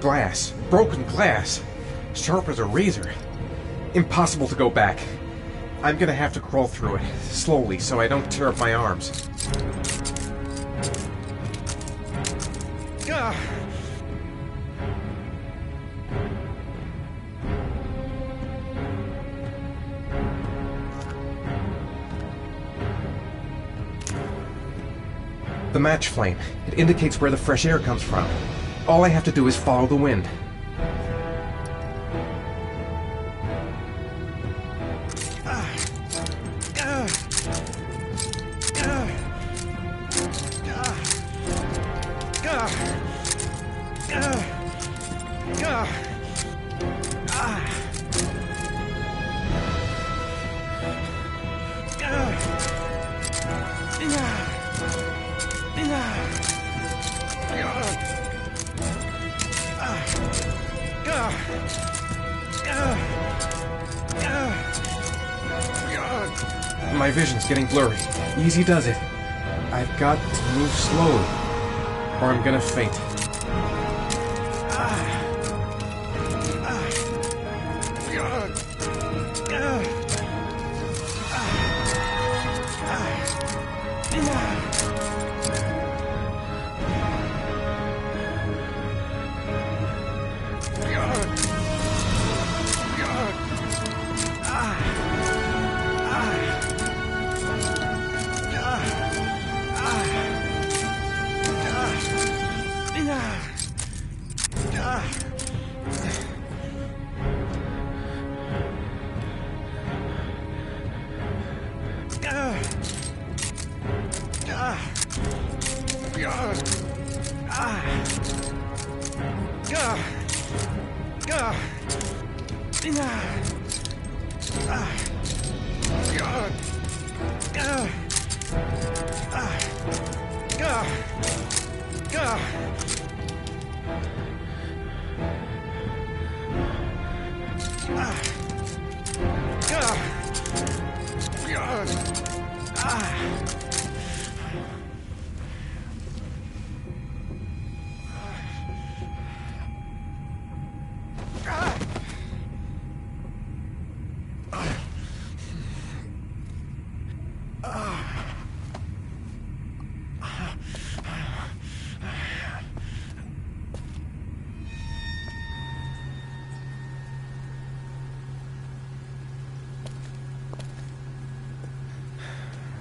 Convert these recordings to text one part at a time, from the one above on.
Glass. Broken glass. Sharp as a razor. Impossible to go back. I'm gonna have to crawl through it, slowly, so I don't tear up my arms. The match flame. It indicates where the fresh air comes from. All I have to do is follow the wind. My vision's getting blurry. Easy does it. I've got to move slowly, or I'm gonna faint.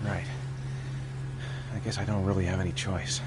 Right. I guess I don't really have any choice.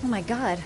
Oh my god.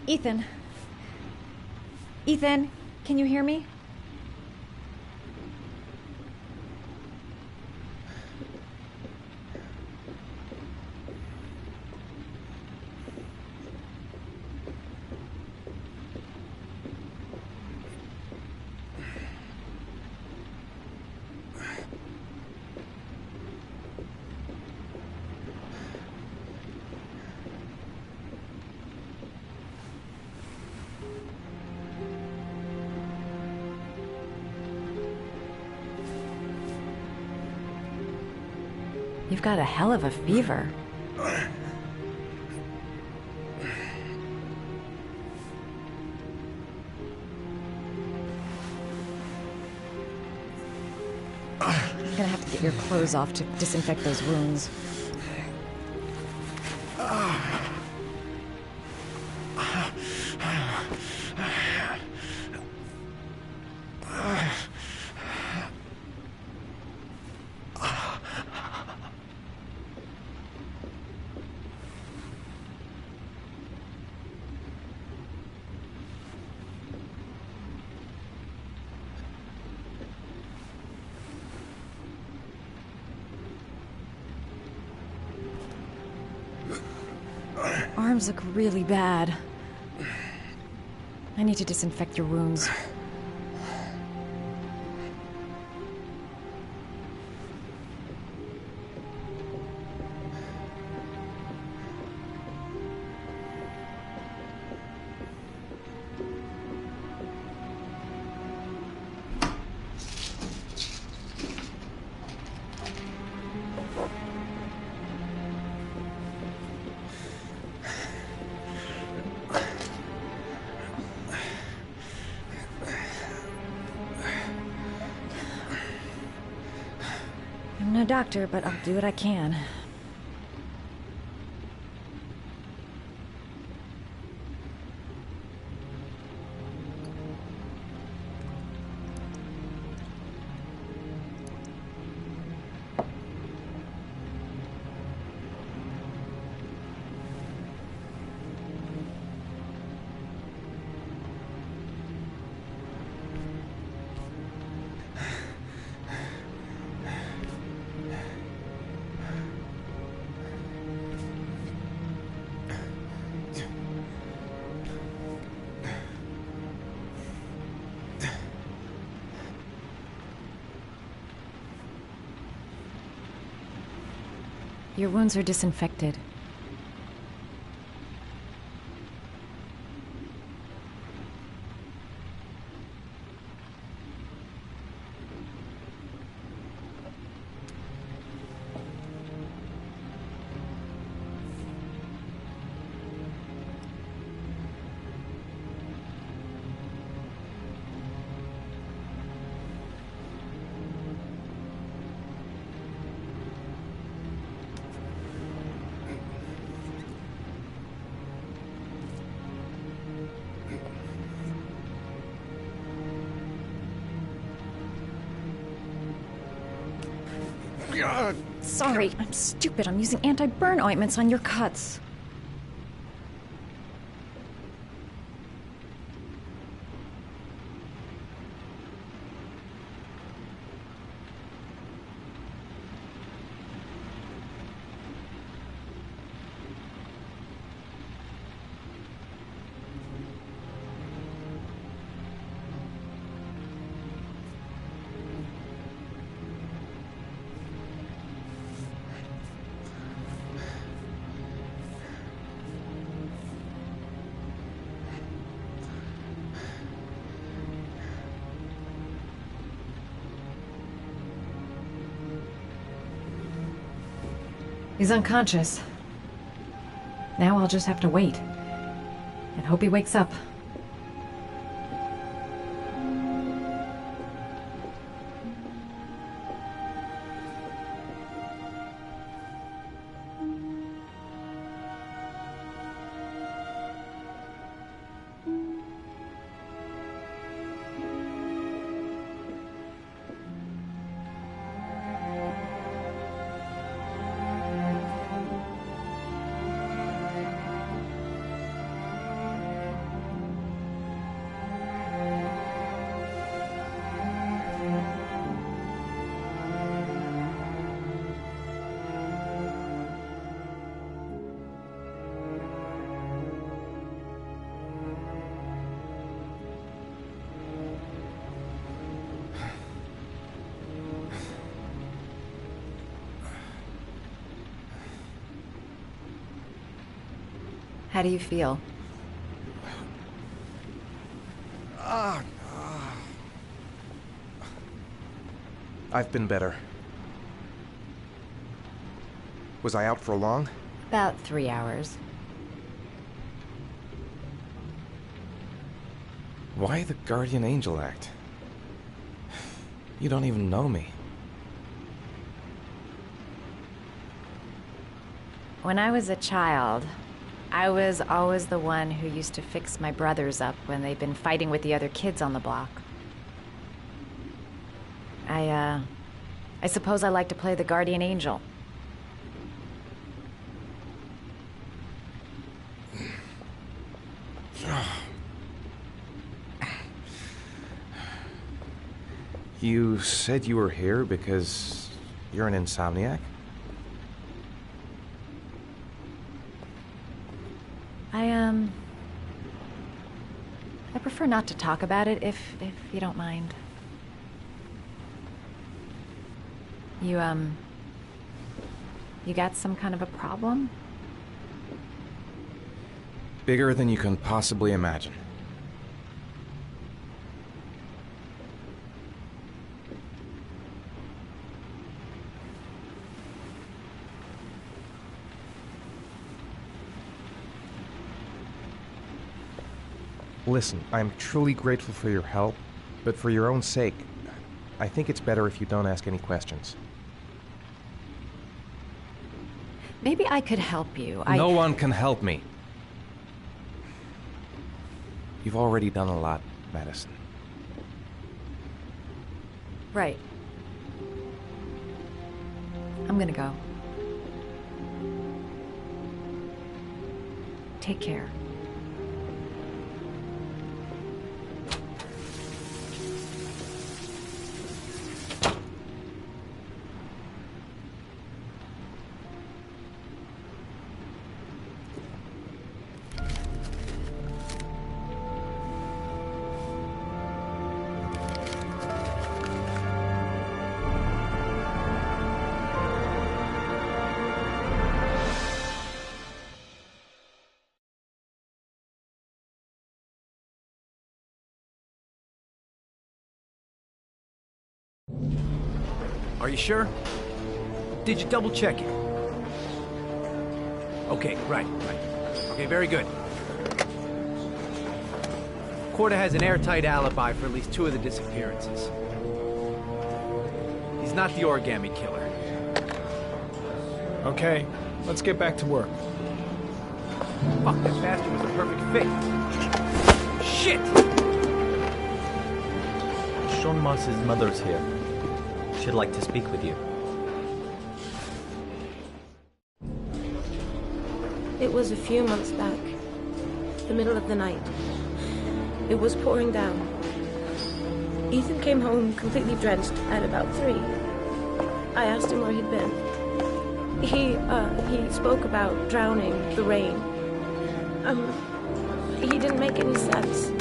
Ethan. Ethan, can you hear me? You've got a hell of a fever. I'm gonna have to get your clothes off to disinfect those wounds. Arms look really bad. I need to disinfect your wounds. I'm no doctor, but I'll do what I can. Your wounds are disinfected. Sorry, I'm stupid. I'm using anti-burn ointments on your cuts. He's unconscious. Now I'll just have to wait. And hope he wakes up. How do you feel? I've been better. Was I out for long? About 3 hours. Why the Guardian Angel act? You don't even know me. When I was a child, I was always the one who used to fix my brothers up when they'd been fighting with the other kids on the block. I suppose I like to play the Guardian Angel. You said you were here because you're an insomniac? I prefer not to talk about it if you don't mind. You got some kind of a problem? Bigger than you can possibly imagine. Listen, I'm truly grateful for your help, but for your own sake, I think it's better if you don't ask any questions. Maybe I could help you. No one can help me. You've already done a lot, Madison. Right. I'm gonna go. Take care. Are you sure? Did you double check it? Okay, right. Okay, very good. Corda has an airtight alibi for at least 2 of the disappearances. He's not the origami killer. Okay, let's get back to work. Fuck, that bastard was a perfect fit. Shit! Sean Moss's mother's here. She'd like to speak with you. It was a few months back. The middle of the night. It was pouring down. Ethan came home completely drenched at about 3. I asked him where he'd been. He spoke about drowning, the rain. He didn't make any sense.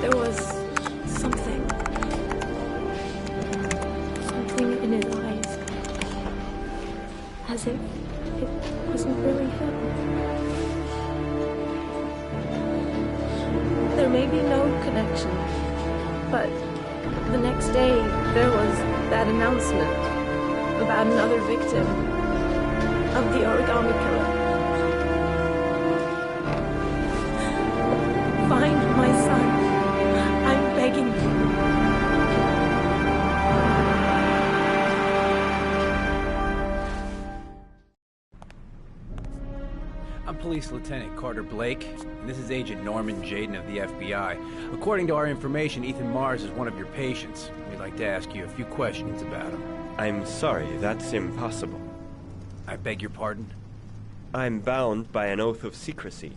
There was something in his eyes. As if it wasn't really him. There may be no connection, but the next day there was that announcement about another victim of the origami killer. Find my son. I'm begging you. I'm Police Lieutenant Carter Blake, and this is Agent Norman Jaden of the FBI. According to our information, Ethan Mars is one of your patients. We'd like to ask you a few questions about him. I'm sorry, that's impossible. I beg your pardon? I'm bound by an oath of secrecy.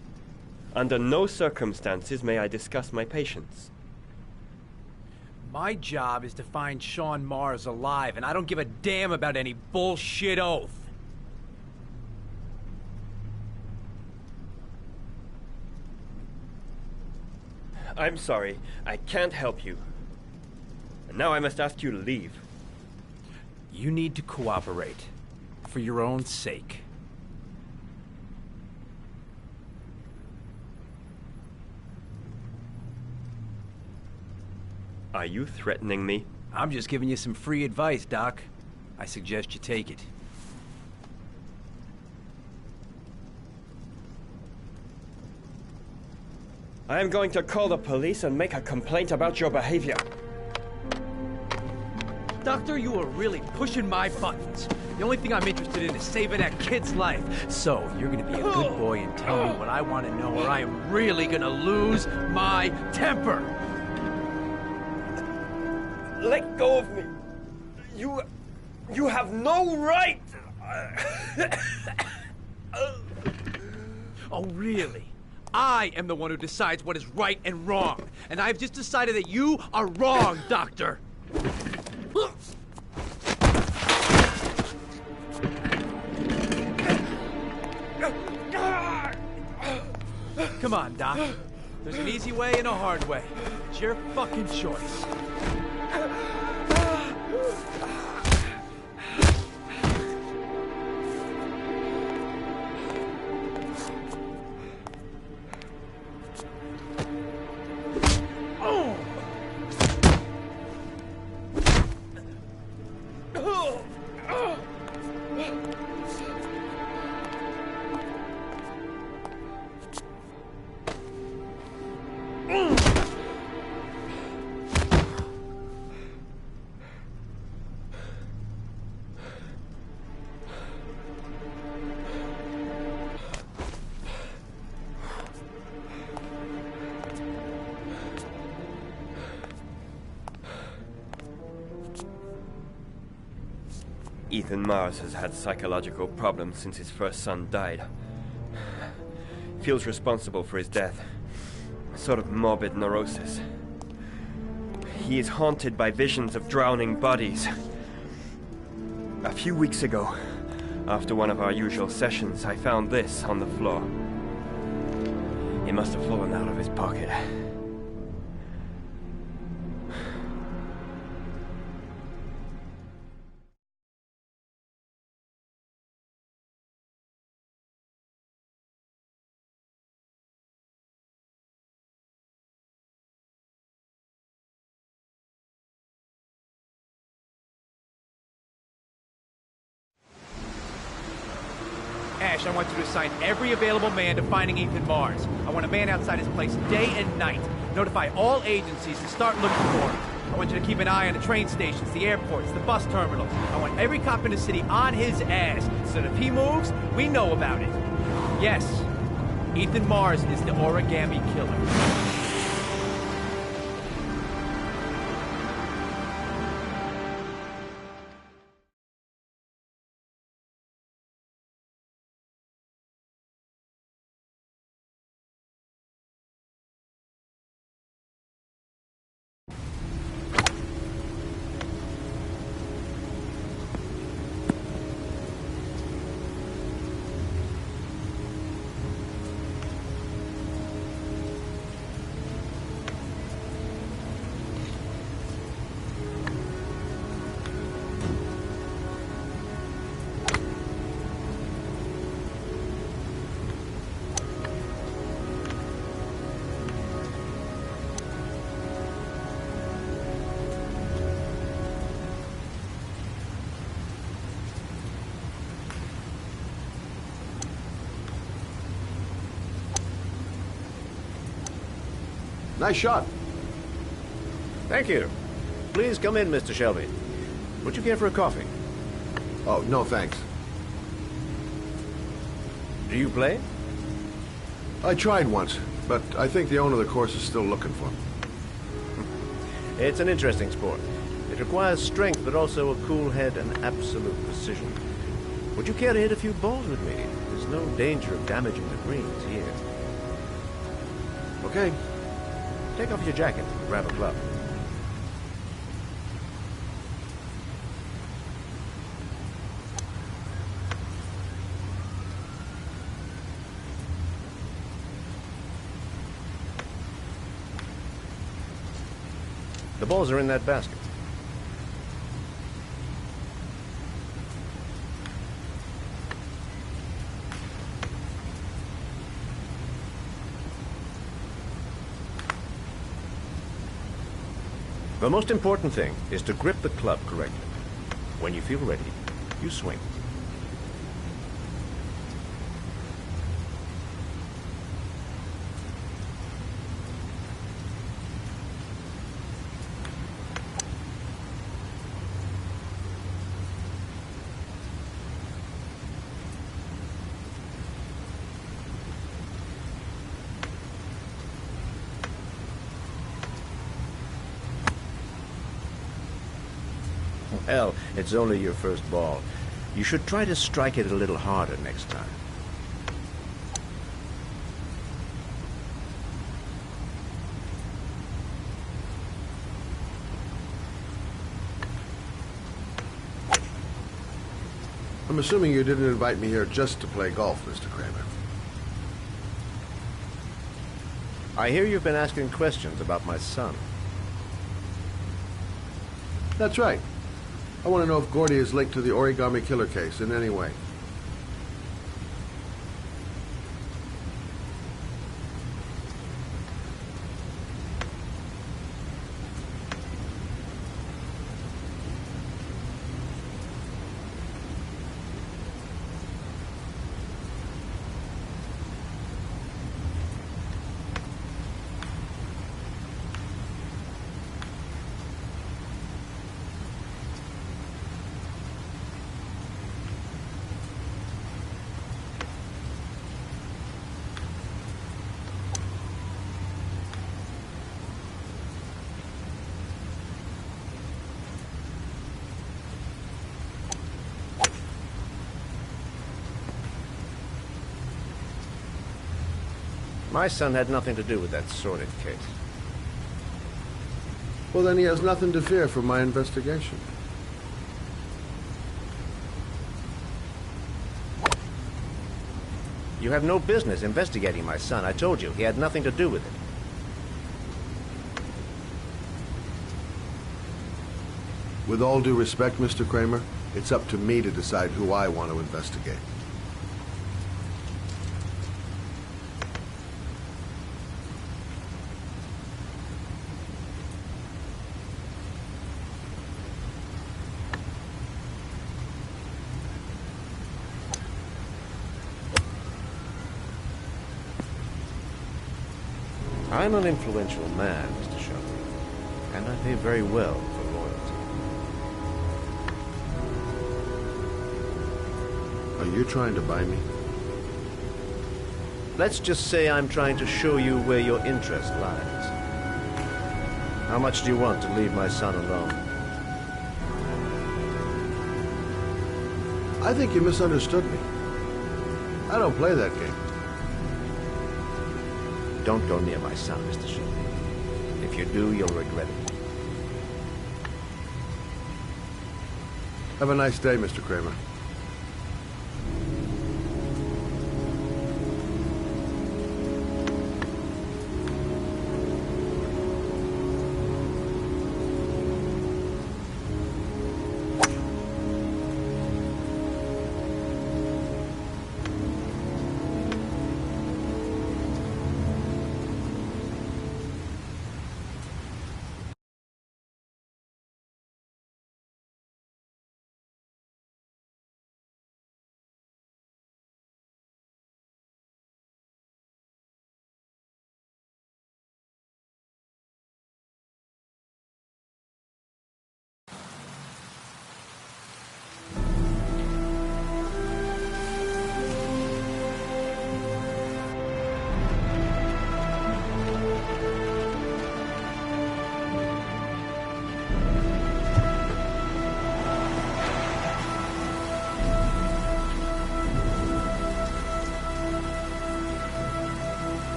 Under no circumstances may I discuss my patients. My job is to find Sean Mars alive, and I don't give a damn about any bullshit oath. I'm sorry, I can't help you. And now I must ask you to leave. You need to cooperate. For your own sake. Are you threatening me? I'm just giving you some free advice, Doc. I suggest you take it. I am going to call the police and make a complaint about your behavior. Doctor, you are really pushing my buttons. The only thing I'm interested in is saving that kid's life. So, you're gonna be a good boy and tell me what I want to know, or I am really gonna lose my temper. Let go of me. You have no right. Oh, really? I am the one who decides what is right and wrong. And I've just decided that you are wrong, Doctor. Come on, Doc. There's an easy way and a hard way. It's your fucking choice. Ethan Mars has had psychological problems since his first son died. Feels responsible for his death. A sort of morbid neurosis. He is haunted by visions of drowning bodies. A few weeks ago, after one of our usual sessions, I found this on the floor. It must have fallen out of his pocket. Ash, I want you to assign every available man to finding Ethan Mars. I want a man outside his place day and night. Notify all agencies and start looking for him. I want you to keep an eye on the train stations, the airports, the bus terminals. I want every cop in the city on his ass, so that if he moves, we know about it. Yes, Ethan Mars is the origami killer. Nice shot. Thank you. Please come in, Mr. Shelby. Would you care for a coffee? Oh, no thanks. Do you play? I tried once, but I think the owner of the course is still looking for me. It's an interesting sport. It requires strength, but also a cool head and absolute precision. Would you care to hit a few balls with me? There's no danger of damaging the greens here. Okay. Take off your jacket and grab a club. The balls are in that basket. The most important thing is to grip the club correctly. When you feel ready, you swing. Well, it's only your first ball. You should try to strike it a little harder next time. I'm assuming you didn't invite me here just to play golf, Mr. Kramer. I hear you've been asking questions about my son. That's right. I want to know if Gordy is linked to the Origami Killer case in any way. My son had nothing to do with that sordid case. Well, then he has nothing to fear from my investigation. You have no business investigating my son. I told you, he had nothing to do with it. With all due respect, Mr. Kramer, it's up to me to decide who I want to investigate. I'm an influential man, Mr. Shelby, and I pay very well for loyalty. Are you trying to buy me? Let's just say I'm trying to show you where your interest lies. How much do you want to leave my son alone? I think you misunderstood me. I don't play that game. Don't go near my son, Mr. Shelby. If you do, you'll regret it. Have a nice day, Mr. Kramer.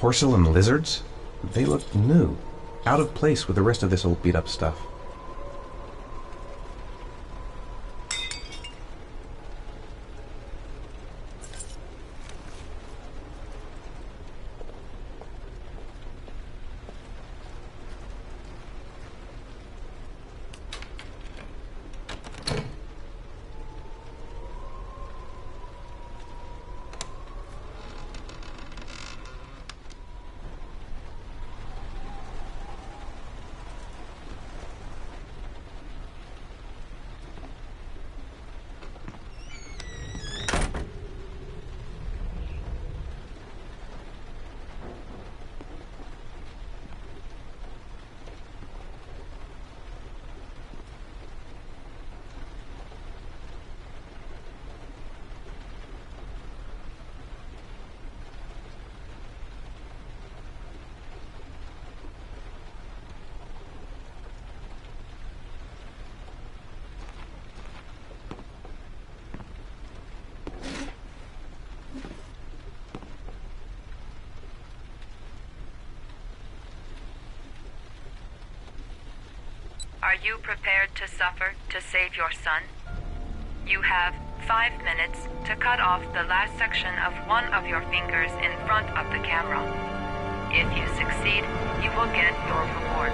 Porcelain lizards? They look new. Out of place with the rest of this old beat-up stuff. Are you prepared to suffer to save your son? You have 5 minutes to cut off the last section of one of your fingers in front of the camera. If you succeed, you will get your reward.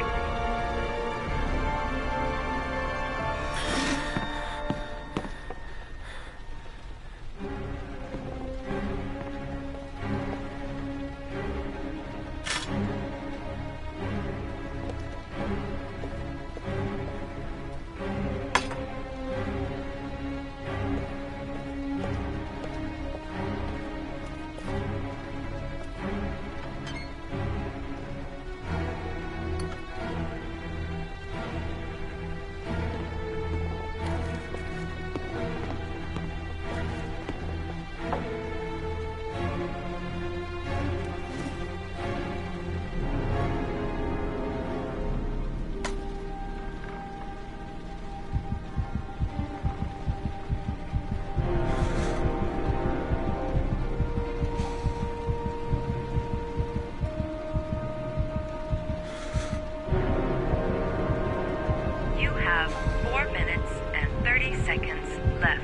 You have 4 minutes and 30 seconds left.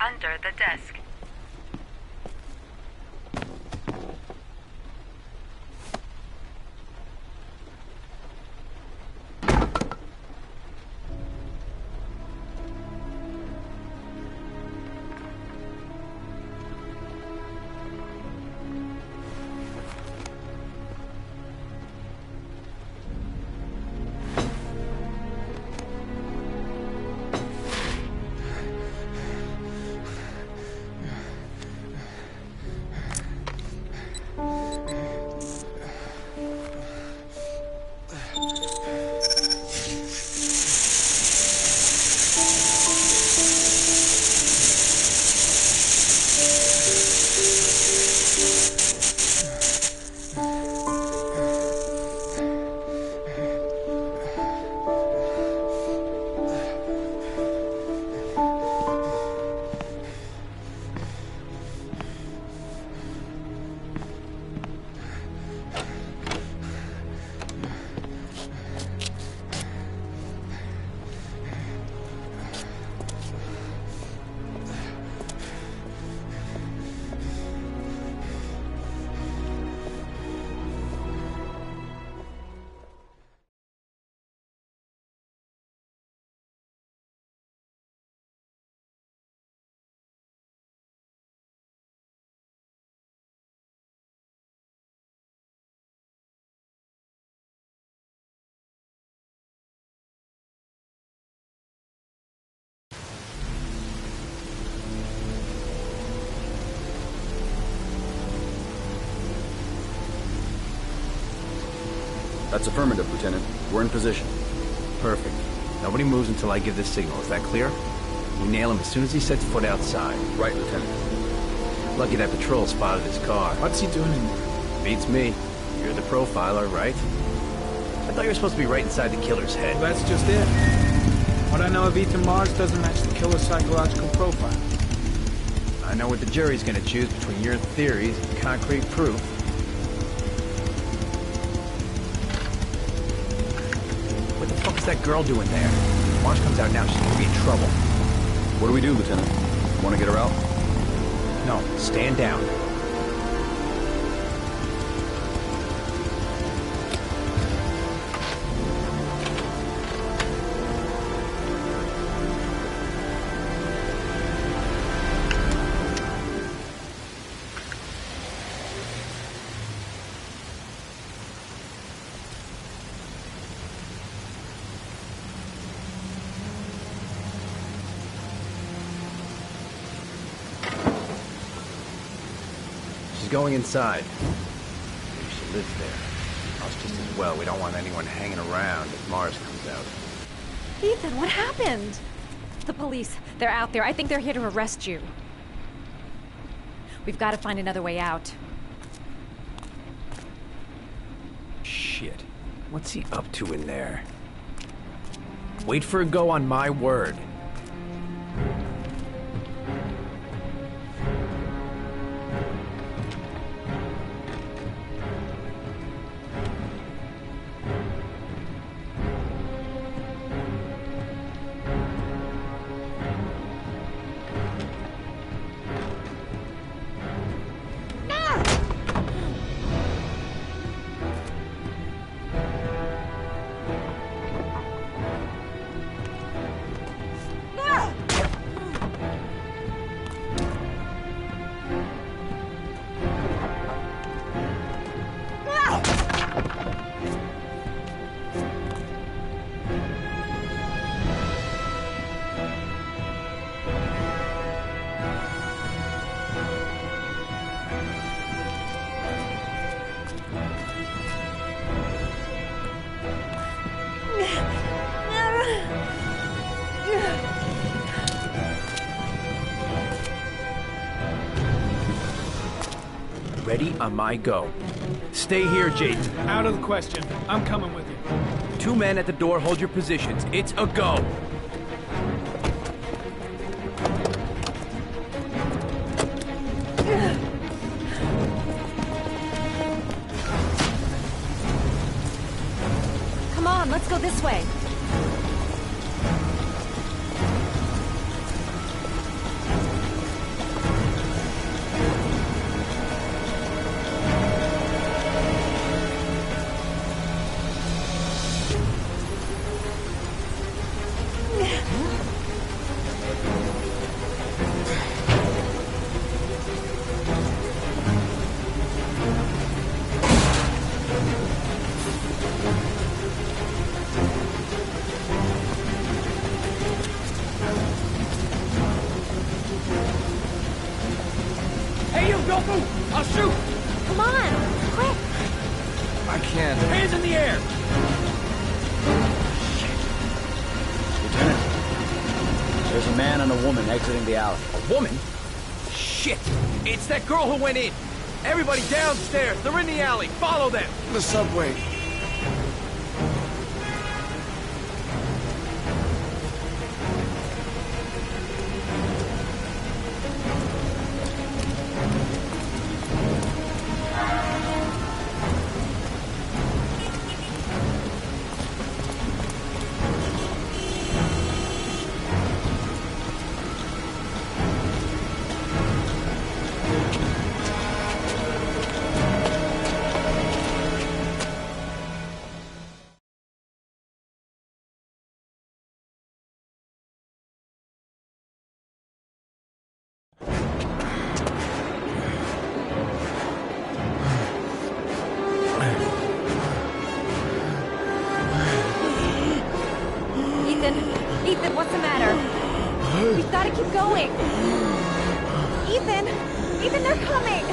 Under the desk. That's affirmative, Lieutenant. We're in position. Perfect. Nobody moves until I give the signal. Is that clear? We nail him as soon as he sets foot outside. Right, Lieutenant. Lucky that patrol spotted his car. What's he doing in there? Beats me. You're the profiler, right? I thought you were supposed to be right inside the killer's head. Well, that's just it. What I know of Ethan Mars doesn't match the killer's psychological profile. I know what the jury's gonna choose between your theories and concrete proof. What the fuck is that girl doing there? If Mars comes out now, she's gonna be in trouble. What do we do, Lieutenant? Want to get her out? No, stand down. Going inside. Maybe she lives there. Us just as well. We don't want anyone hanging around if Mars comes out. Ethan, what happened? The police. They're out there. I think they're here to arrest you. We've got to find another way out. Shit. What's he up to in there? Wait for a go on my word. Ready on my go. Stay here, Jaden. Out of the question. I'm coming with you. 2 men at the door, hold your positions. It's a go. Come on, let's go this way. I'll shoot! Come on, quick! I can't. Hands in the air! Lieutenant, there's a man and a woman exiting the alley. A woman? Shit! It's that girl who went in! Everybody downstairs! They're in the alley! Follow them! The subway. Ethan, what's the matter? We've got to keep going. Ethan! Ethan, they're coming!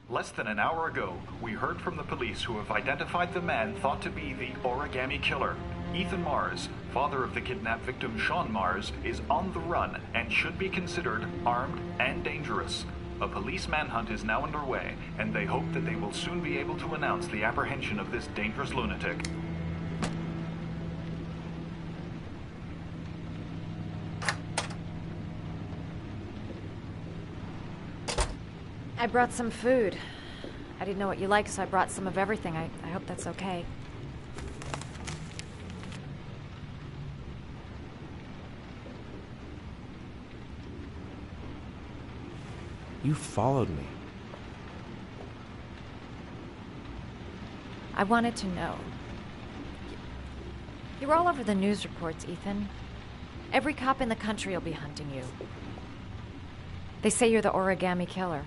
Less than an hour ago, we heard from the police who have identified the man thought to be the origami killer. Ethan Mars, father of the kidnapped victim Sean Mars, is on the run and should be considered armed and dangerous. A police manhunt is now underway, and they hope that they will soon be able to announce the apprehension of this dangerous lunatic. I brought some food. I didn't know what you like, so I brought some of everything. I hope that's okay. You followed me. I wanted to know. You're all over the news reports, Ethan. Every cop in the country will be hunting you. They say you're the origami killer.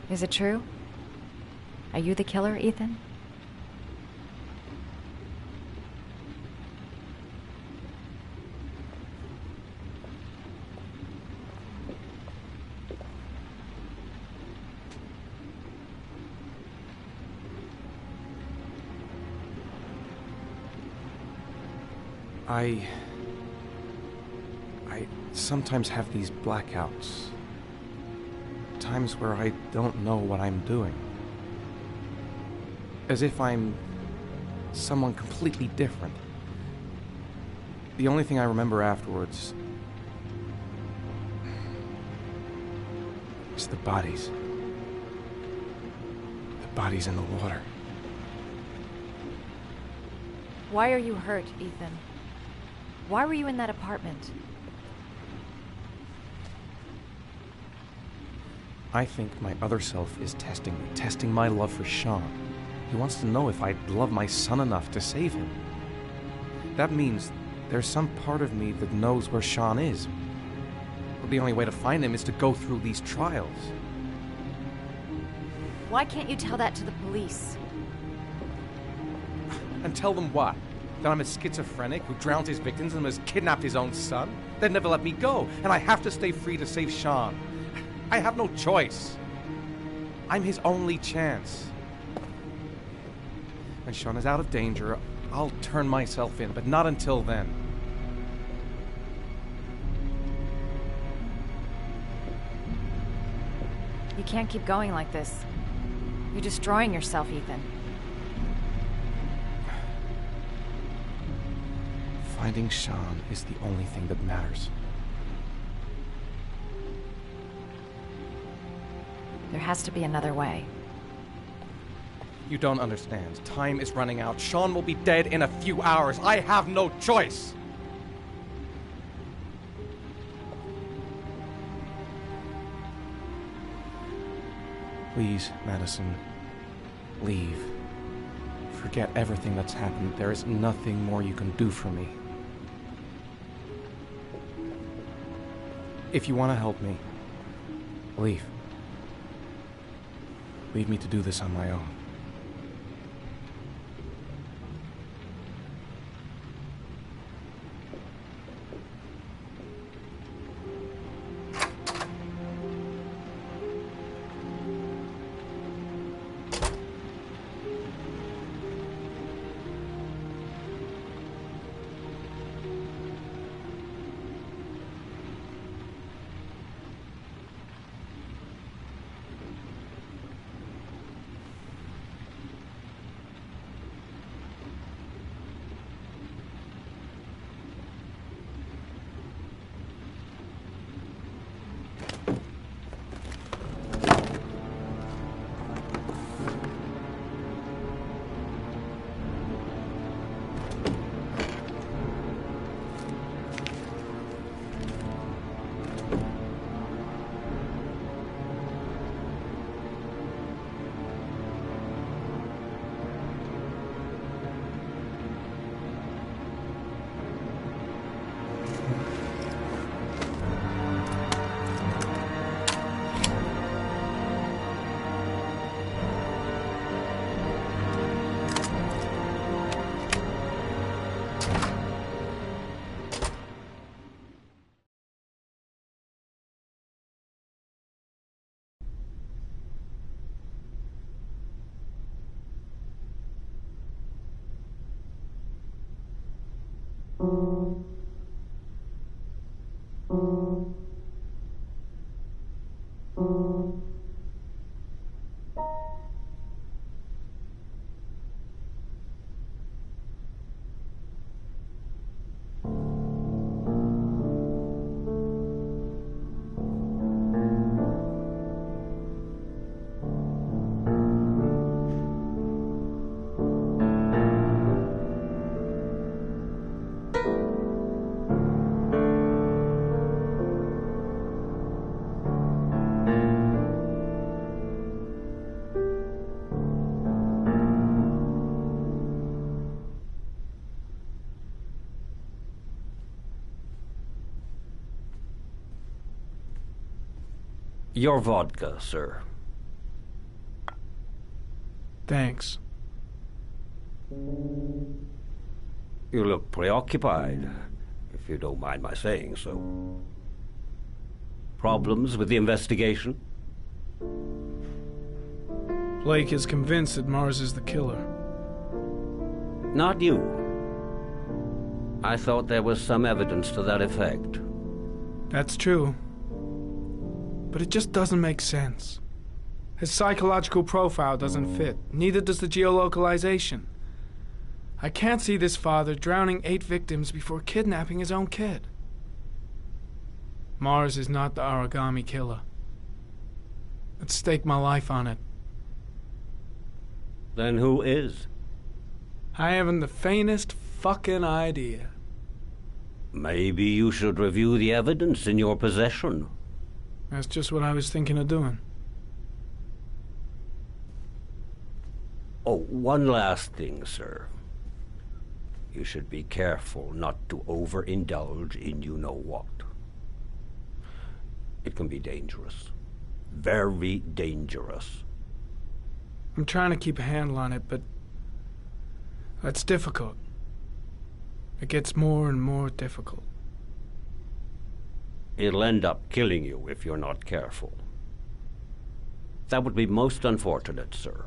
Is it true? Are you the killer, Ethan? I sometimes have these blackouts. Times where I don't know what I'm doing. As if I'm someone completely different. The only thing I remember afterwards is the bodies. The bodies in the water. Why are you hurt, Ethan? Why were you in that apartment? I think my other self is testing me, testing my love for Sean. He wants to know if I love my son enough to save him. That means there's some part of me that knows where Sean is. But the only way to find him is to go through these trials. Why can't you tell that to the police? And tell them what? That I'm a schizophrenic who drowned his victims and has kidnapped his own son? They'd never let me go, and I have to stay free to save Sean. I have no choice. I'm his only chance. When Sean is out of danger, I'll turn myself in, but not until then. You can't keep going like this. You're destroying yourself, Ethan. Finding Sean is the only thing that matters. There has to be another way. You don't understand. Time is running out. Sean will be dead in a few hours. I have no choice. Please, Madison, leave. Forget everything that's happened. There is nothing more you can do for me. If you want to help me, leave. Leave me to do this on my own. Your vodka, sir. Thanks. You look preoccupied, if you don't mind my saying so. Problems with the investigation? Blake is convinced that Mars is the killer. Not you. I thought there was some evidence to that effect. That's true. But it just doesn't make sense. His psychological profile doesn't fit. Neither does the geolocalization. I can't see this father drowning 8 victims before kidnapping his own kid. Mars is not the origami killer. I'd stake my life on it. Then who is? I haven't the faintest fucking idea. Maybe you should review the evidence in your possession. That's just what I was thinking of doing. Oh, one last thing, sir. You should be careful not to overindulge in you-know-what. It can be dangerous. Very dangerous. I'm trying to keep a handle on it, but that's difficult. It gets more and more difficult. It'll end up killing you if you're not careful. That would be most unfortunate, sir.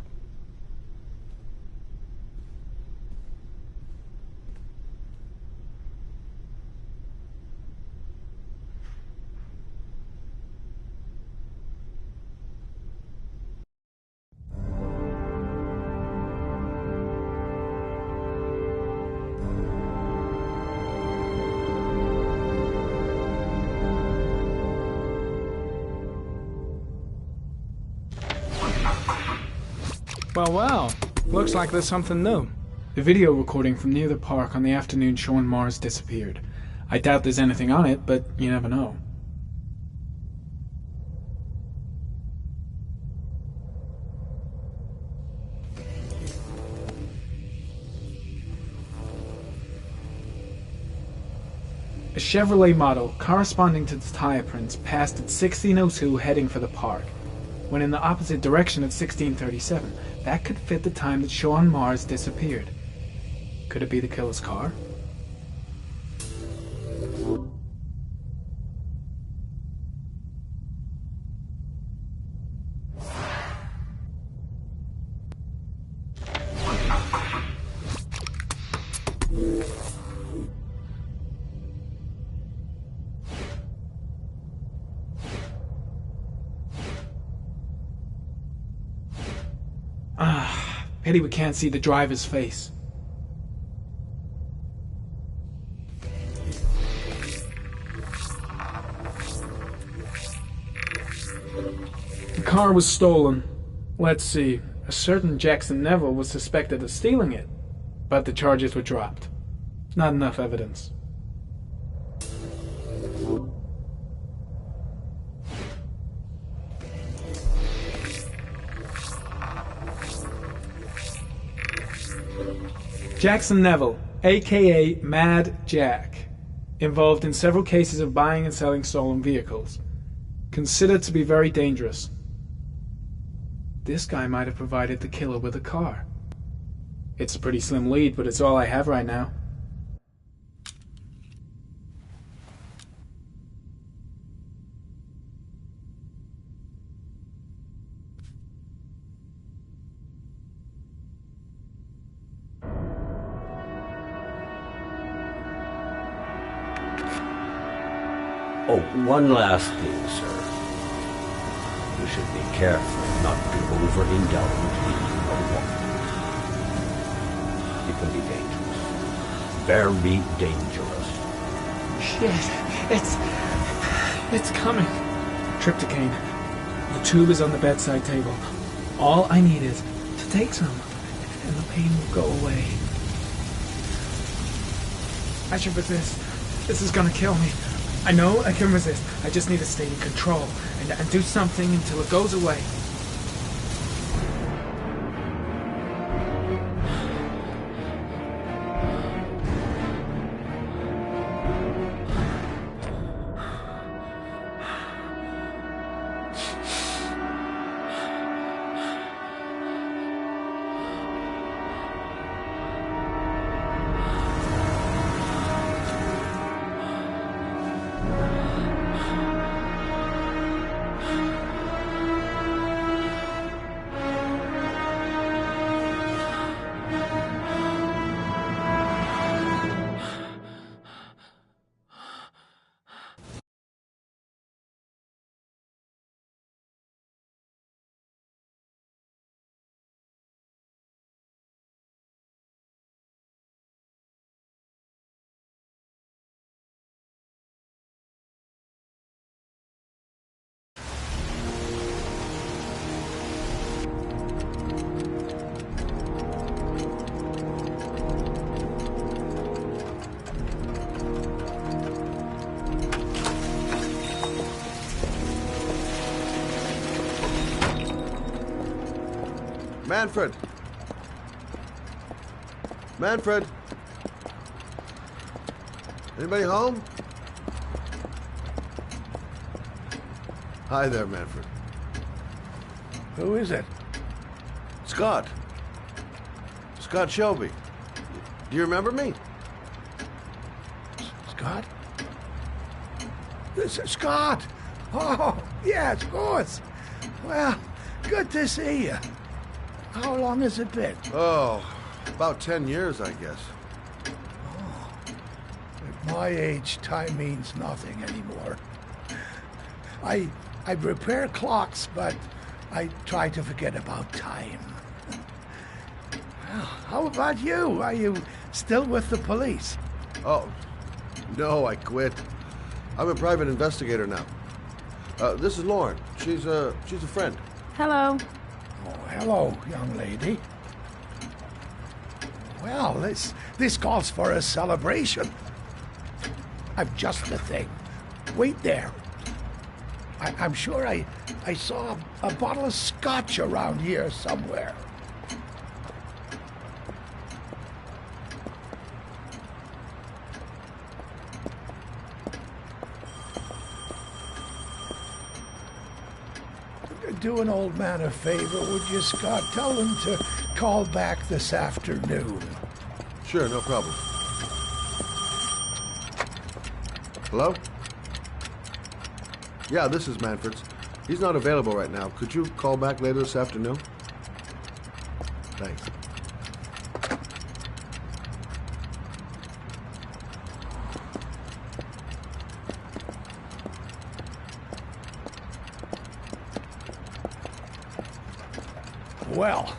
Well, looks like there's something new. The video recording from near the park on the afternoon Sean Mars disappeared. I doubt there's anything on it, but you never know. A Chevrolet model corresponding to the tire prints passed at 16:02 heading for the park. When in the opposite direction at 16:37. That could fit the time that Sean Mars disappeared. Could it be the killer's car? Pity we can't see the driver's face. The car was stolen. Let's see. A certain Jackson Neville was suspected of stealing it, but the charges were dropped. Not enough evidence. Jackson Neville, aka Mad Jack, involved in several cases of buying and selling stolen vehicles. Considered to be very dangerous. This guy might have provided the killer with a car. It's a pretty slim lead, but it's all I have right now. Oh, one last thing, sir. You should be careful not to overindulge in a woman. It can be dangerous. Very dangerous. Shit, it's coming. Trypticane. The tube is on the bedside table. All I need is to take some, and the pain will go away. I should resist. This is gonna kill me. I know I can resist. I just need to stay in control and do something until it goes away. Manfred! Manfred! Anybody home? Hi there, Manfred. Who is it? Scott. Scott Shelby. Do you remember me? Scott? This is Scott! Oh, yes, of course. Well, good to see you. How long has it been? Oh, about 10 years, I guess. Oh, at my age, time means nothing anymore. I repair clocks, but I try to forget about time. Well, how about you? Are you still with the police? Oh, no, I quit. I'm a private investigator now. This is Lauren. She's a friend. Hello. Oh, hello, young lady. Well, this calls for a celebration. I'm just the thing. Wait there. I'm sure I saw a bottle of scotch around here somewhere. Do an old man a favor, would you, Scott? Tell him to call back this afternoon. Sure, no problem. Hello? Yeah, this is Manfred's. He's not available right now. Could you call back later this afternoon? Thanks. Well,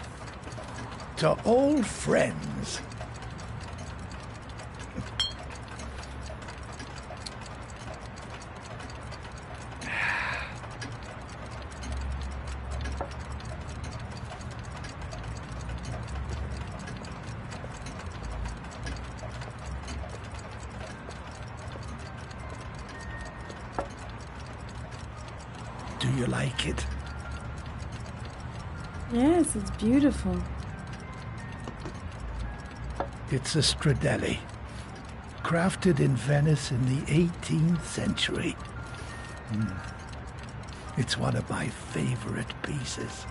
to old friends. Do you like it? Yes, it's beautiful. It's a Stradelli, crafted in Venice in the 18th century. It's one of my favorite pieces.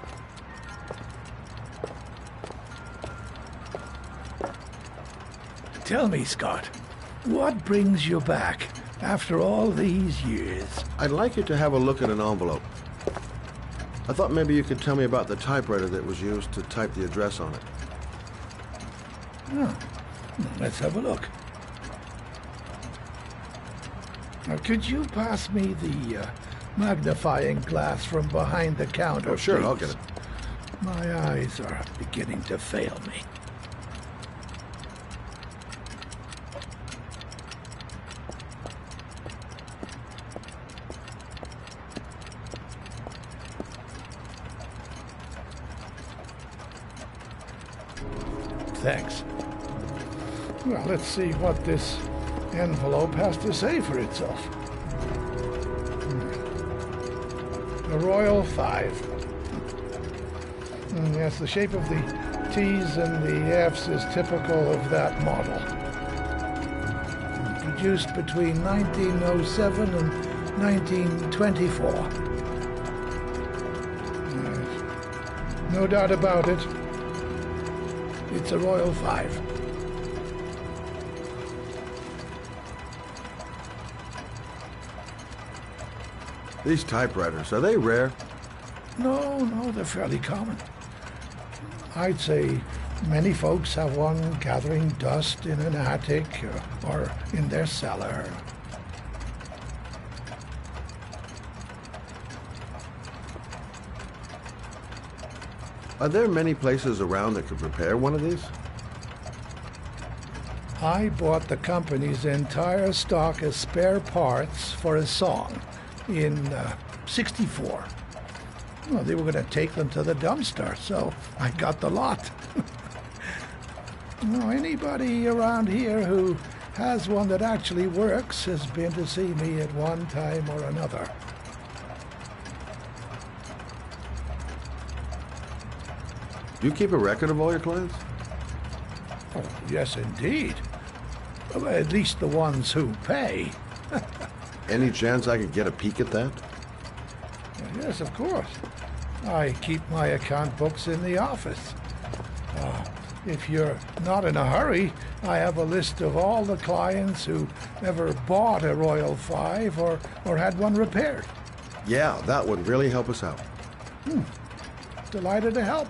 Tell me, Scott, what brings you back after all these years? I'd like you to have a look at an envelope. I thought maybe you could tell me about the typewriter that was used to type the address on it. Oh, let's have a look. Could you pass me the magnifying glass from behind the counter? Oh, sure, please? I'll get it. My eyes are beginning to fail me. Thanks. Well, let's see what this envelope has to say for itself. The Royal 5. Yes, the shape of the T's and the F's is typical of that model. Produced between 1907 and 1924. Yes. No doubt about it. It's a Royal 5. These typewriters, are they rare? No, they're fairly common. I'd say many folks have one gathering dust in an attic or in their cellar. Are there many places around that could repair one of these? I bought the company's entire stock of spare parts for a song in '64. Well, they were going to take them to the dumpster, so I got the lot. Anybody around here who has one that actually works has been to see me at one time or another. Do you keep a record of all your clients? Oh, yes, indeed. Well, at least the ones who pay. Any chance I could get a peek at that? Yes, of course. I keep my account books in the office. If you're not in a hurry, I have a list of all the clients who ever bought a Royal 5 or had one repaired. Yeah, that would really help us out. Delighted to help.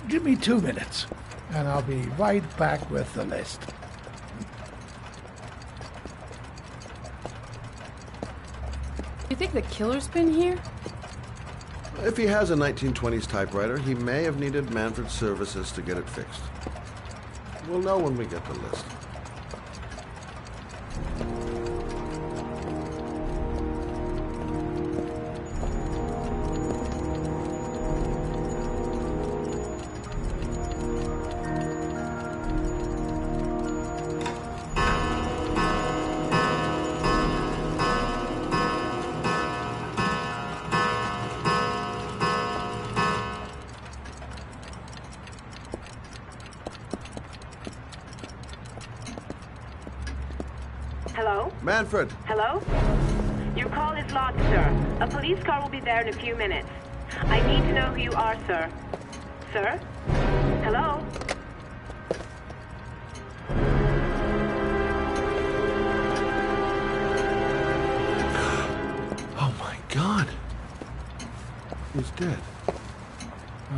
Give me 2 minutes, and I'll be right back with the list. You think the killer's been here? If he has a 1920s typewriter, he may have needed Manfred's services to get it fixed. We'll know when we get the list. Hello? Manfred! Hello? Your call is logged, sir. A police car will be there in a few minutes. I need to know who you are, sir. Sir? Hello? Oh my God! He's dead.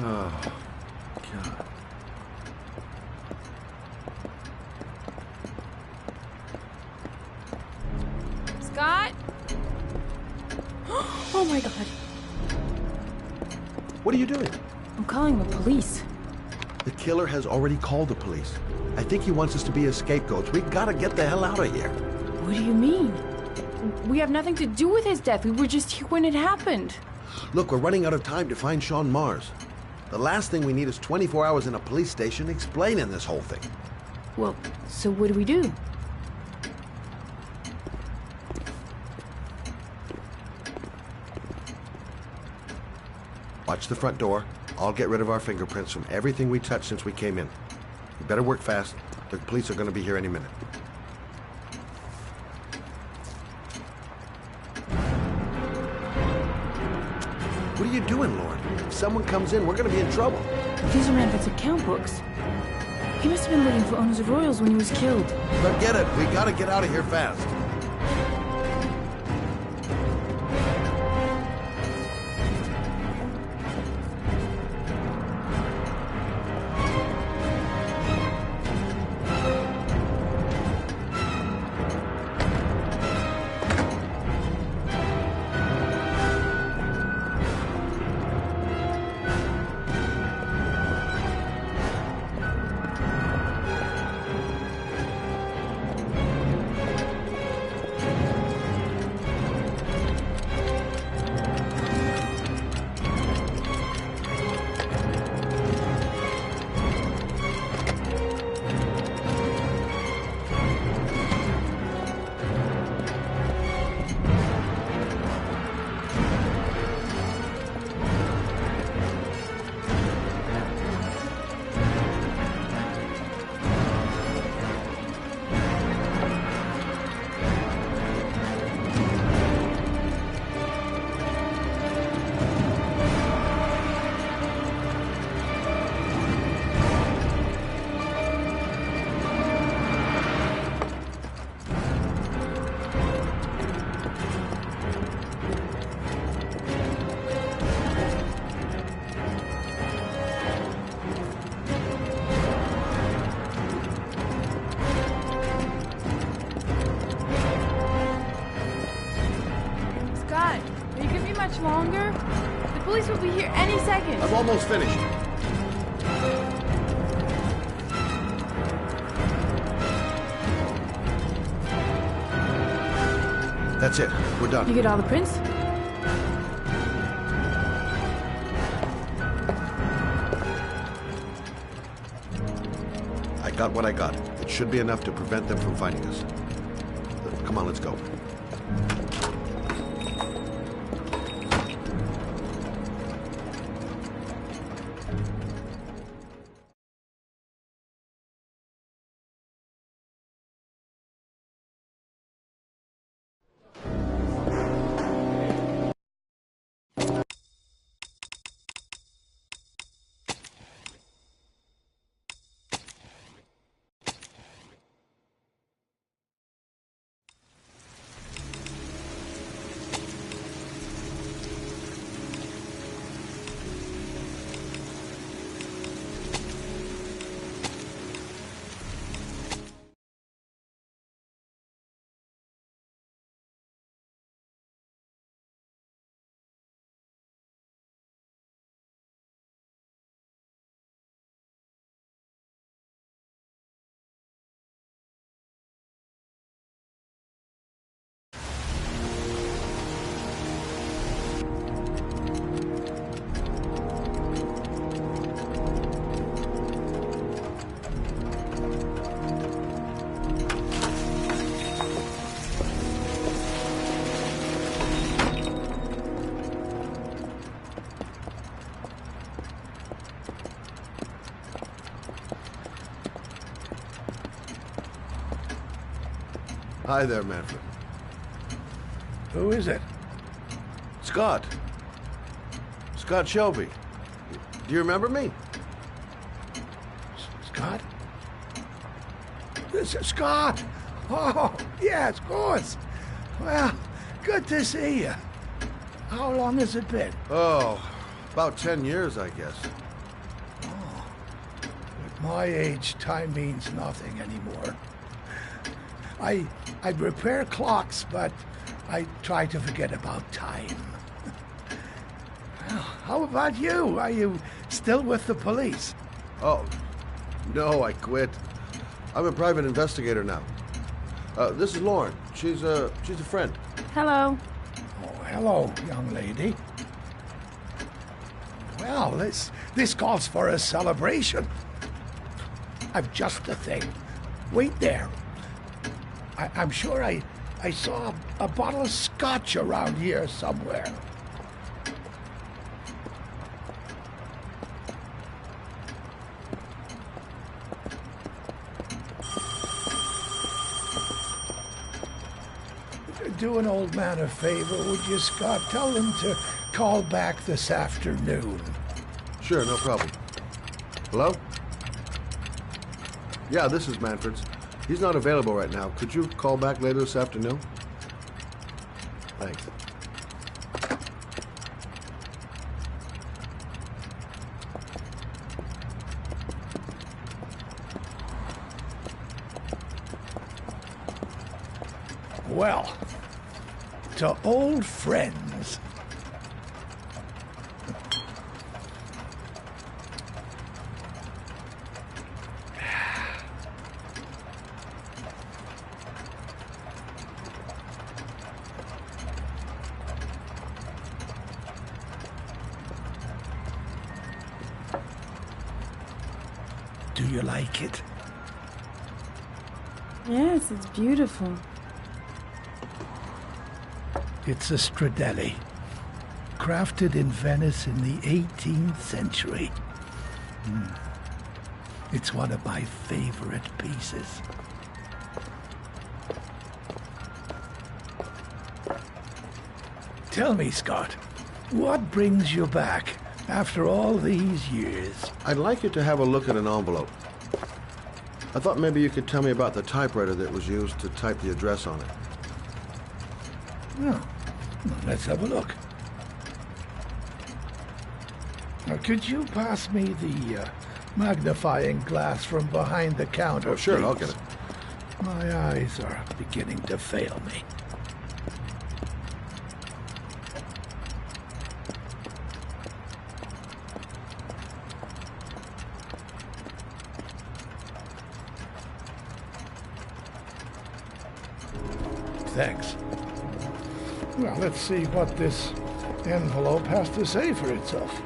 Oh, God. Scott? Oh my God. What are you doing? I'm calling the police. The killer has already called the police. I think he wants us to be his scapegoats. We gotta get the hell out of here. What do you mean? We have nothing to do with his death. We were just here when it happened. Look, we're running out of time to find Sean Mars. The last thing we need is 24 hours in a police station explaining this whole thing. Well, so what do we do? Watch the front door. I'll get rid of our fingerprints from everything we touched since we came in. You better work fast. The police are going to be here any minute. What are you doing, Lord? If someone comes in, we're going to be in trouble. These are Manfred's account books. He must have been looking for owners of Royals when he was killed. Forget it. We got to get out of here fast. much longer? The police will be here any second. I'm almost finished. That's it. We're done. You get all the prints? I got what I got. It should be enough to prevent them from finding us. Come on, let's go. Hi there, Manfred. Who is it? Scott. Scott Shelby. Do you remember me? Scott? This is Scott! Oh, yes, of course. Well, good to see you. How long has it been? Oh, about 10 years, I guess. Oh, at my age, time means nothing anymore. I repair clocks, but I try to forget about time. Well, how about you? Are you still with the police? Oh, no, I quit. I'm a private investigator now. This is Lauren. She's a friend. Hello. Oh, hello, young lady. Well, this calls for a celebration. I've just the thing. Wait there. I'm sure I saw a bottle of scotch around here somewhere. Do an old man a favor, would you, Scott? Tell him to call back this afternoon. Sure, no problem. Hello? Yeah, this is Manfred's. He's not available right now. Could you call back later this afternoon? Thanks. Well, to old friends. Do you like it? Yes, it's beautiful. It's a Stradelli, crafted in Venice in the 18th century. It's one of my favorite pieces. Tell me, Scott, what brings you back after all these years? I'd like you to have a look at an envelope. I thought maybe you could tell me about the typewriter that was used to type the address on it. Oh, well, let's have a look. Now, could you pass me the magnifying glass from behind the counter, Oh, sure, please? I'll get it. My eyes are beginning to fail me. thanks. Well, let's see what this envelope has to say for itself.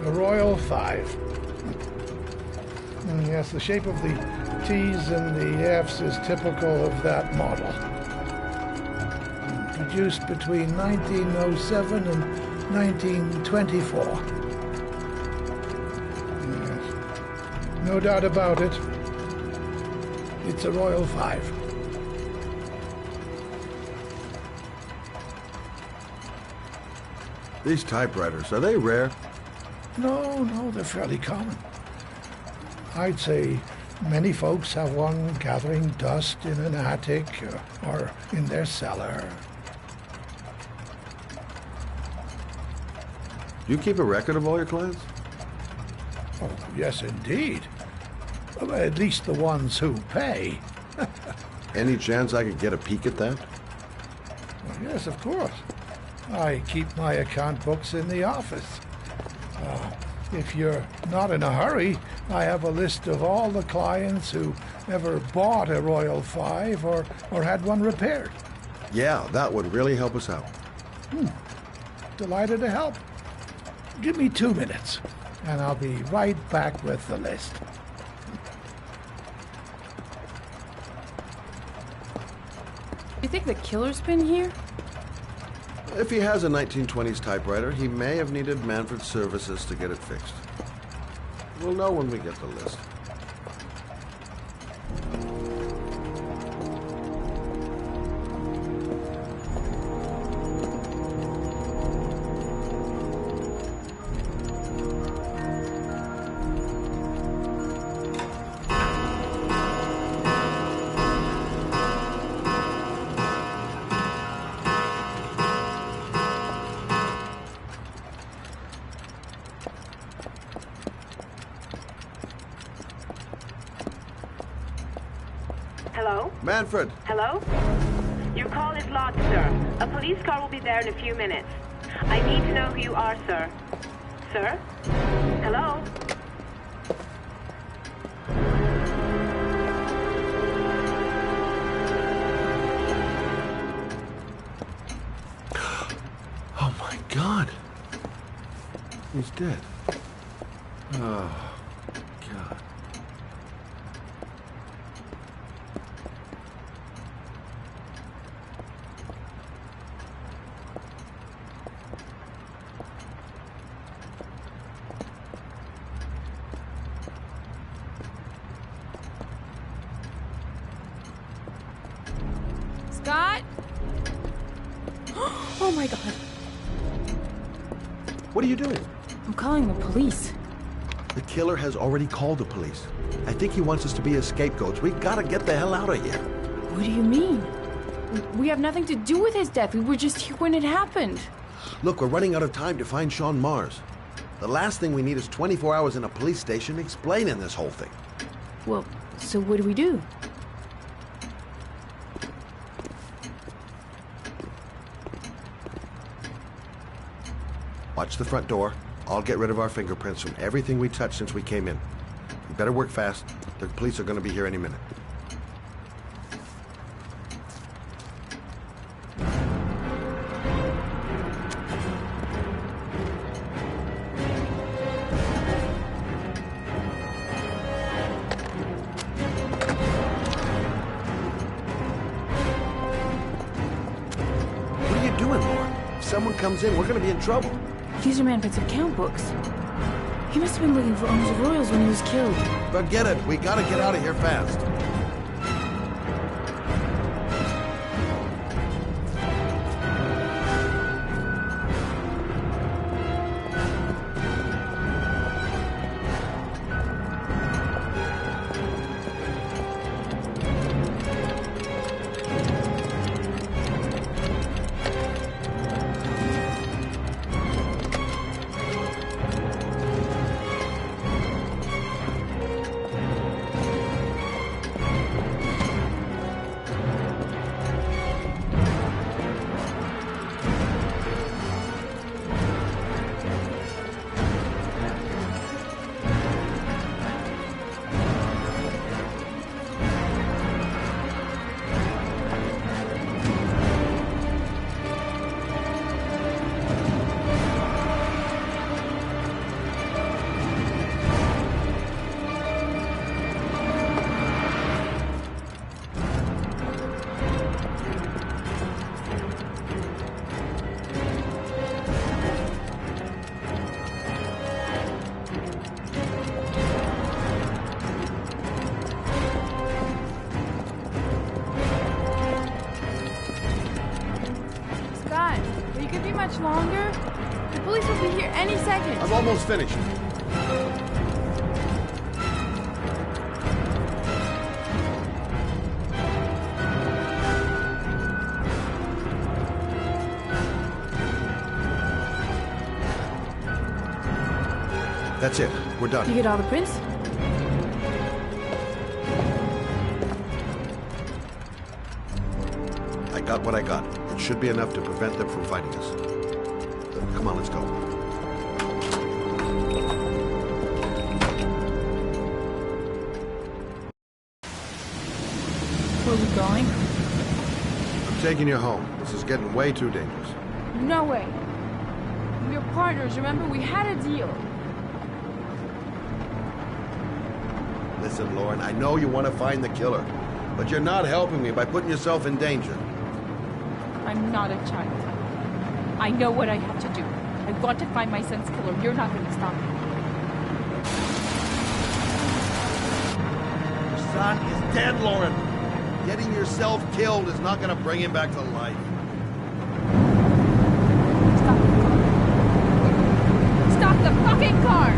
A Royal 5. Yes, the shape of the T's and the F's is typical of that model. Produced between 1907 and 1924. Yes. No doubt about it. It's a Royal 5. These typewriters, are they rare? No, they're fairly common. I'd say many folks have one gathering dust in an attic or in their cellar. Do you keep a record of all your clients? Oh, yes, indeed. Well, at least the ones who pay. Any chance I could get a peek at that? Well, yes, of course. I keep my account books in the office. If you're not in a hurry, I have a list of all the clients who ever bought a Royal 5 or had one repaired. Yeah, that would really help us out. Delighted to help. Give me 2 minutes, and I'll be right back with the list. You think the killer's been here? If he has a 1920s typewriter, he may have needed Manfred's services to get it fixed. We'll know when we get the list. Hello? Manfred! Hello? Your call is logged, sir. A police car will be there in a few minutes. I need to know who you are, sir. Sir? Hello? Oh my God! He's dead. Oh, God. Scott? Oh my God. What are you doing? I'm calling the police. The killer has already called the police. I think he wants us to be his scapegoats. We gotta get the hell out of here. What do you mean? We have nothing to do with his death. We were just here when it happened. Look, we're running out of time to find Sean Mars. The last thing we need is 24 hours in a police station explaining this whole thing. Well, so what do we do? Watch the front door. I'll get rid of our fingerprints from everything we touched since we came in. You better work fast. The police are going to be here any minute. What are you doing, Laura? If someone comes in, we're going to be in trouble. These are Manfred's account books. He must have been looking for owners of Royals when he was killed. Forget it. We gotta get out of here fast. much longer? The police will be here any second. I'm almost finished. That's it. We're done. You get all the prints? I got what I got. It should be enough to prevent them from fighting us. Come on, let's go. Where are we going? I'm taking you home. This is getting way too dangerous. No way. We're partners, remember? We had a deal. Listen, Lauren, I know you want to find the killer, but you're not helping me by putting yourself in danger. I'm not a child. I know what I have to do. I want to find my son's killer. You're not going to stop me. Your son is dead, Lauren. Getting yourself killed is not going to bring him back to life. Stop the fucking car!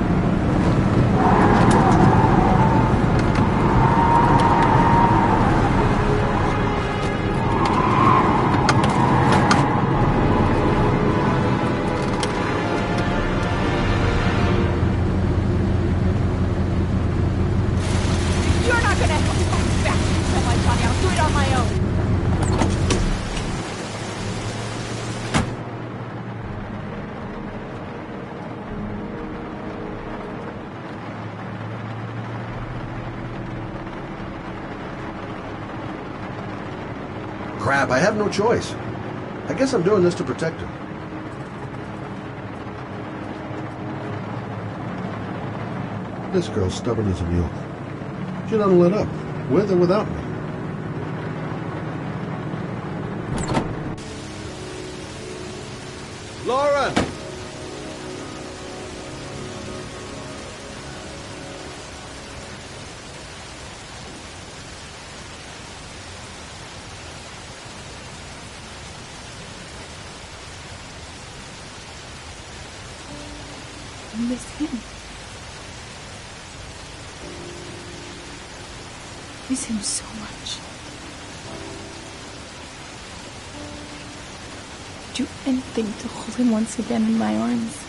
Crap, I have no choice. I guess I'm doing this to protect her. This girl's stubborn as a mule. She doesn't let up, with or without me. Lauren! I miss him. Miss him so much. Do anything to hold him once again in my arms.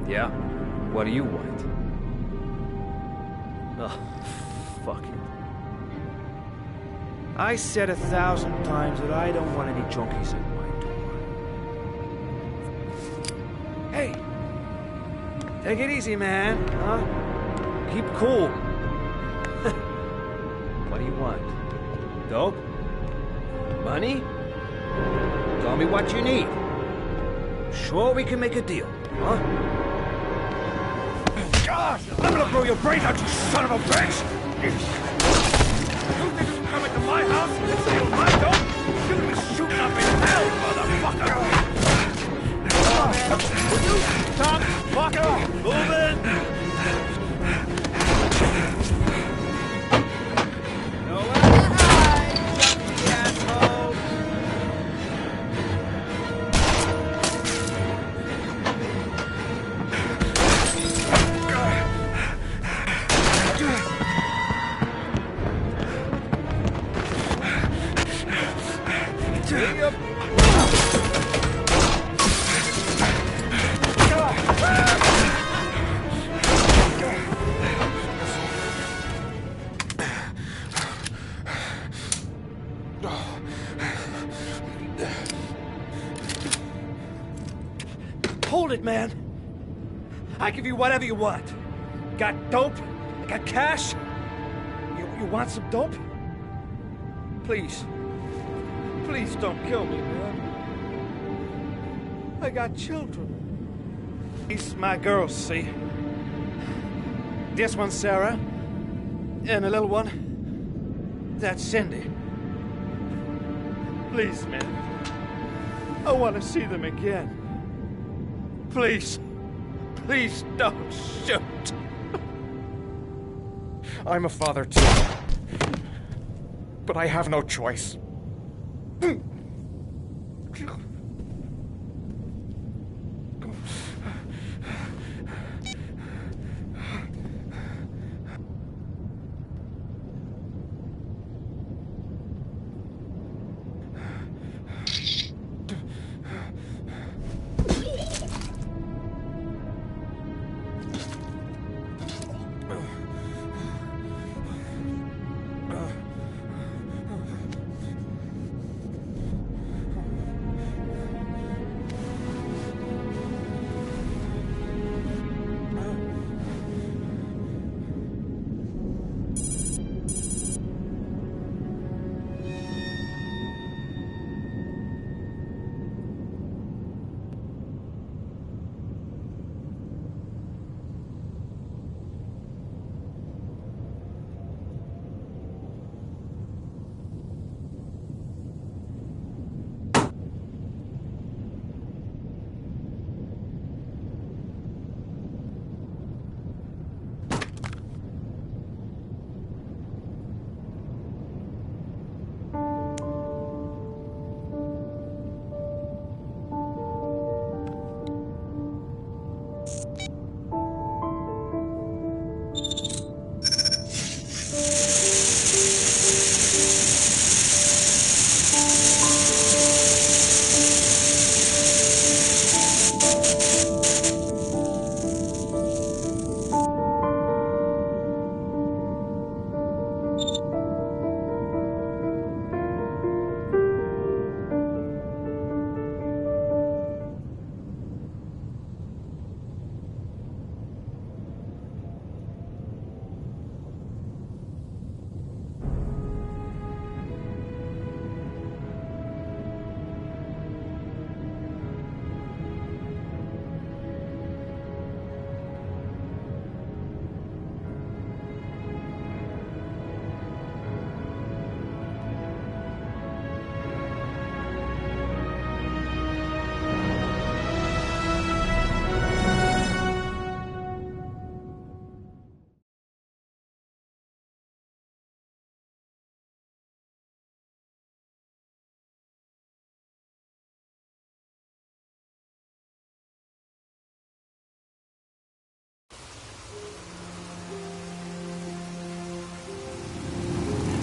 Yeah? What do you want? Oh, fuck it. I said 1,000 times that I don't want any junkies at my door. Hey! Take it easy, man, huh? Keep cool. What do you want? Dope? Money? Tell me what you need. Sure we can make a deal, huh? Gosh! I'm gonna blow your brains out, you son of a bitch! You think you can come into my house and steal my dope? You're gonna be shooting up in hell, motherfucker! Will you stop fucking moving? No way! Junkie asshole! hold it, man. I give you whatever you want. Got dope? I got cash? You want some dope? Please. Please don't kill me, man. I got children. These my girls, see? This one's Sarah. And the little one, that's Cindy. Please, man. I want to see them again. Please. Please don't shoot. I'm a father too. But I have no choice.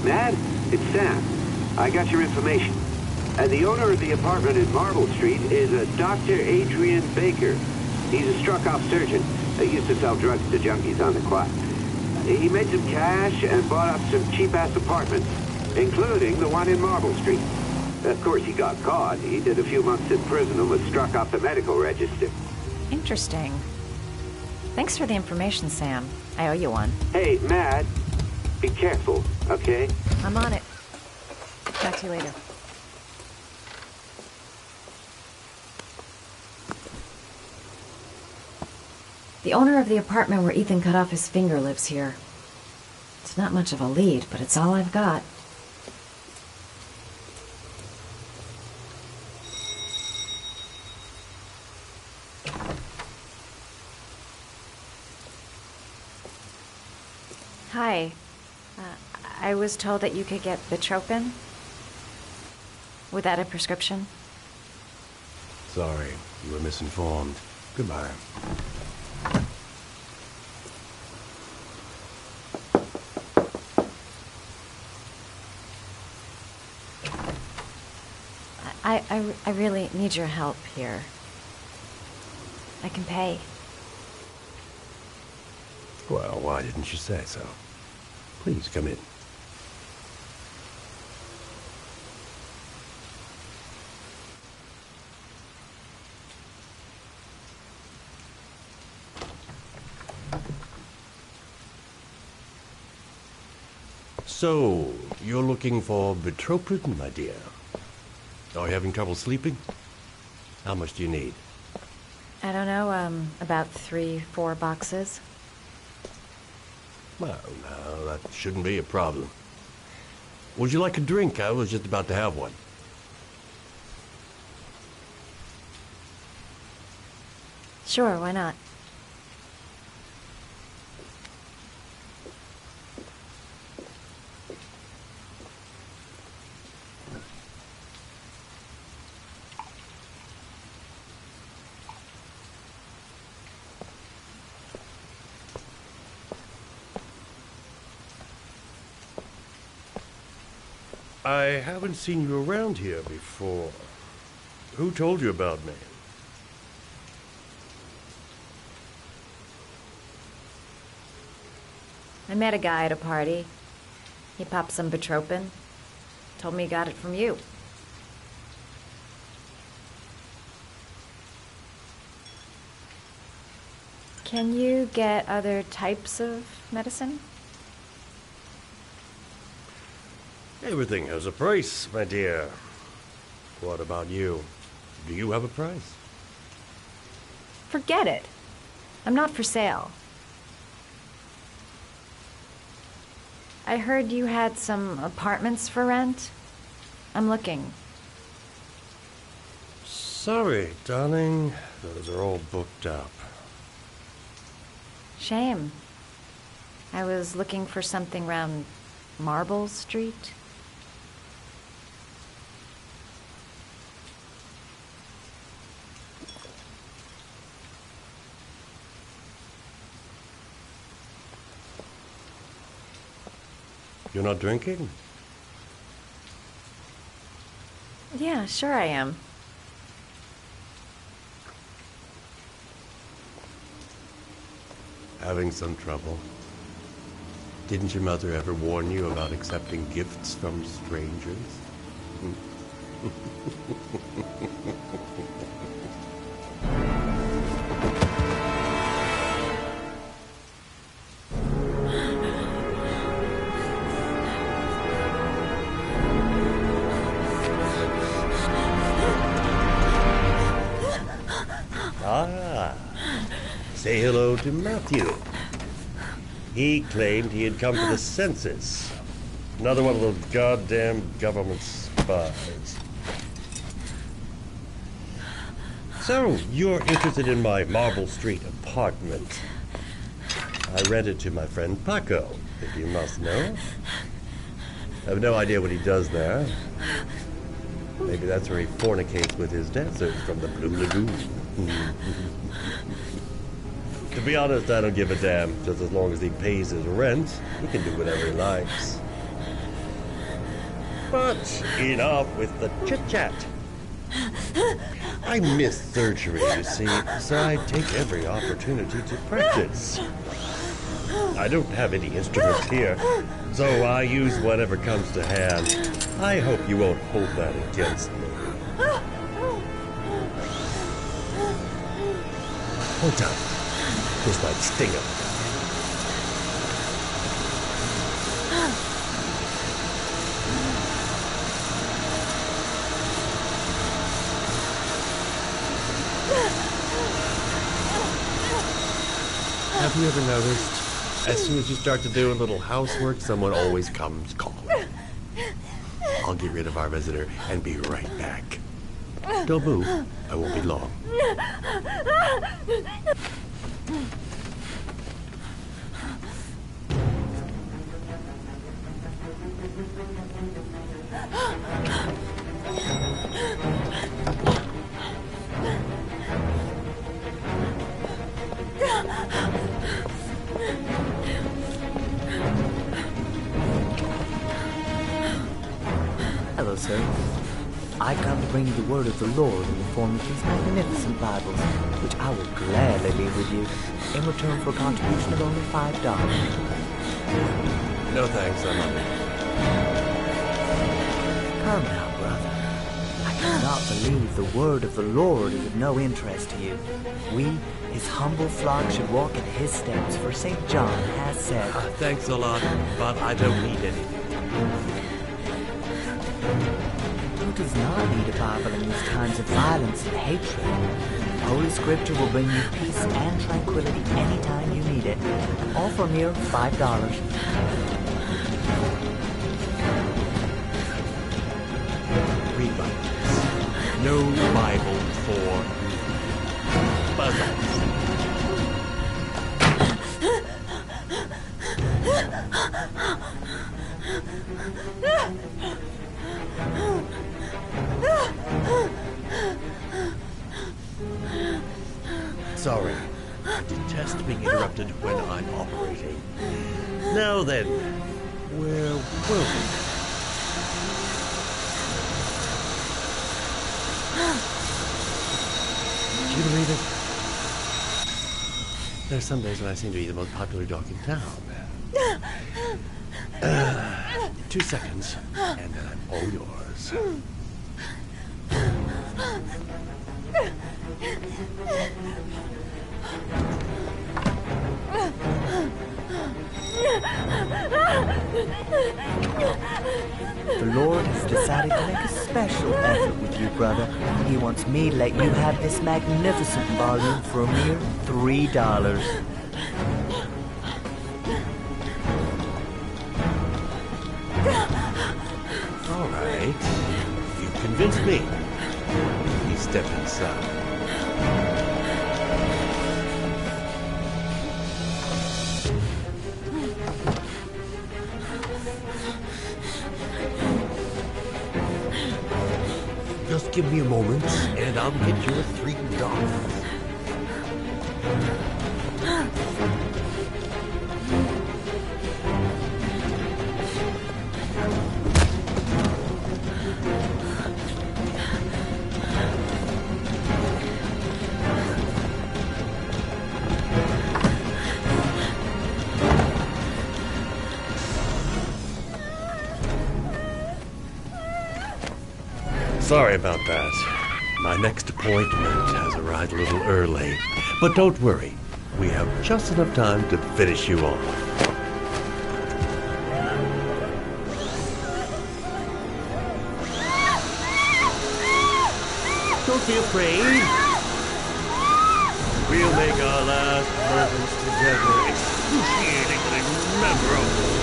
Matt, it's Sam. I got your information. The owner of the apartment in Marble Street is a Dr. Adrian Baker. He's a struck-off surgeon. He used to sell drugs to junkies on the quad. He made some cash and bought up some cheap-ass apartments, including the one in Marble Street. Of course, he got caught. He did a few months in prison and was struck off the medical register. Interesting. Thanks for the information, Sam. I owe you one. Hey, Matt, be careful, okay? I'm on it. Talk to you later. The owner of the apartment where Ethan cut off his finger lives here. It's not much of a lead, but it's all I've got. Hi. I was told that you could get Bitropin. Without a prescription. Sorry, you were misinformed. Goodbye. I really need your help here. I can pay. Well, why didn't you say so? Please come in. So, you're looking for betropin, my dear? Are you having trouble sleeping? How much do you need? I don't know, about 3-4 boxes. Well, no, that shouldn't be a problem. Would you like a drink? I was just about to have one. Sure, why not? I haven't seen you around here before. Who told you about me? I met a guy at a party. He popped some betropin. Told me he got it from you. Can you get other types of medicine? Everything has a price, my dear. What about you? Do you have a price? Forget it. I'm not for sale. I heard you had some apartments for rent. I'm looking. Sorry, darling. Those are all booked up. Shame. I was looking for something around Marble Street. You're not drinking? Yeah, sure I am. Having some trouble? Didn't your mother ever warn you about accepting gifts from strangers? Say hello to Matthew. He claimed he had come to the census. Another one of those goddamn government spies. So, you're interested in my Marble Street apartment. I rent it to my friend Paco, if you must know. I have no idea what he does there. Maybe that's where he fornicates with his dancers from the Blue Lagoon. To be honest, I don't give a damn. Just as long as he pays his rent, he can do whatever he likes. But enough with the chit-chat. I miss surgery, you see, so I take every opportunity to practice. I don't have any instruments here, so I use whatever comes to hand. I hope you won't hold that against me. Hold on. This might sting him. Have you ever noticed, as soon as you start to do a little housework, someone always comes calling? I'll get rid of our visitor and be right back. Don't move. I won't be long. Hello, sir. I come to bring you the word of the Lord in the form of these magnificent Bibles, which I will gladly leave with you in return for a contribution of only $5. No thanks, I'm on it. Come now, brother. I cannot believe the word of the Lord is of no interest to you. We, his humble flock, should walk in his steps, for St. John has said... Thanks a lot, but I don't need anything. Who does not need a Bible in these times of violence and hatred? Holy Scripture will bring you peace and tranquility anytime you need it. All for a mere $5. Read Bibles. No Bible for buzzards. Sorry. I detest being interrupted when I'm operating. Now then, where were we? Can you believe it? There's some days when I seem to be the most popular dog in town. 2 seconds, and then I'm all yours. The Lord has decided to make a special effort with you, brother. He wants me to let you have this magnificent volume for a mere $3. All right. You convinced me. You step inside. Just give me a moment, and I'll get you a $3. Sorry about that. My next appointment has arrived a little early. But don't worry. We have just enough time to finish you off. Don't be afraid. We'll make our last moments together excruciatingly memorable.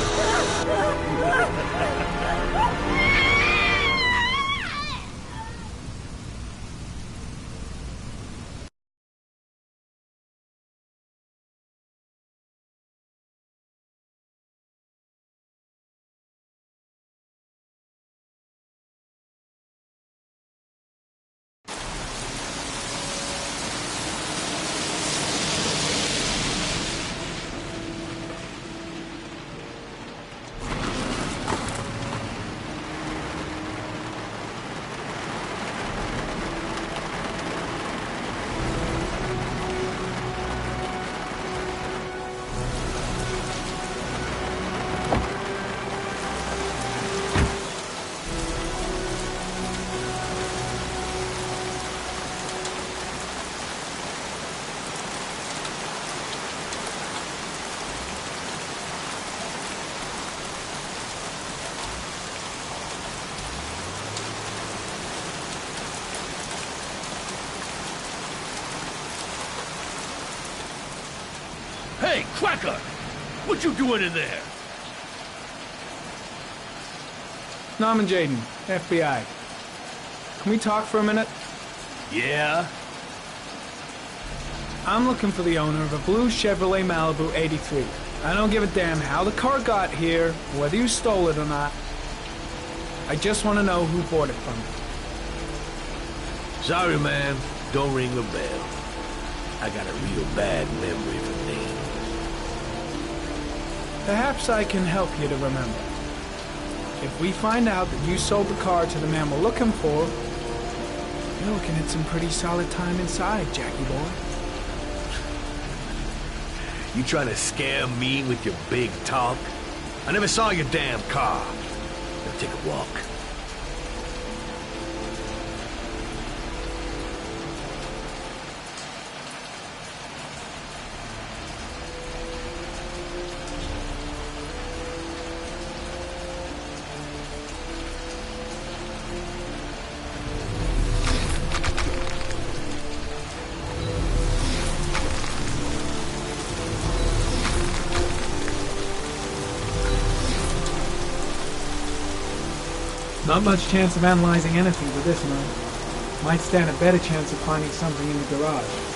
Hey, Cracker! What you doing in there? Norman Jaden, FBI. Can we talk for a minute? Yeah? I'm looking for the owner of a blue Chevrolet Malibu 83. I don't give a damn how the car got here, whether you stole it or not. I just want to know who bought it from you. Sorry, man. Don't ring the bell. I got a real bad memory for names. Perhaps I can help you to remember. If we find out that you sold the car to the man we're looking for, you're looking at some pretty solid time inside, Jackie boy. You trying to scare me with your big talk? I never saw your damn car. Now take a walk. Not much chance of analyzing anything with this man. Might stand a better chance of finding something in the garage.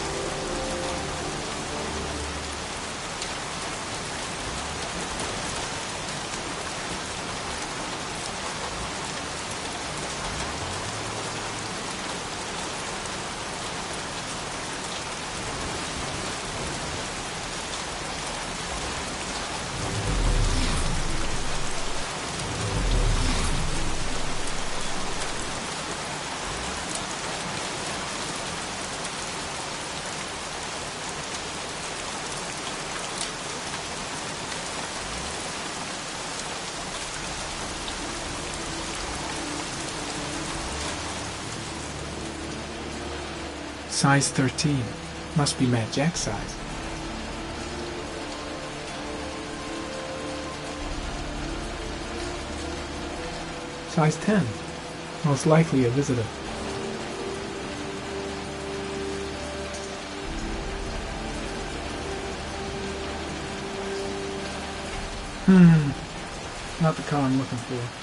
Size 13. Must be Mad Jack's size. Size 10. Most likely a visitor. Not the car I'm looking for.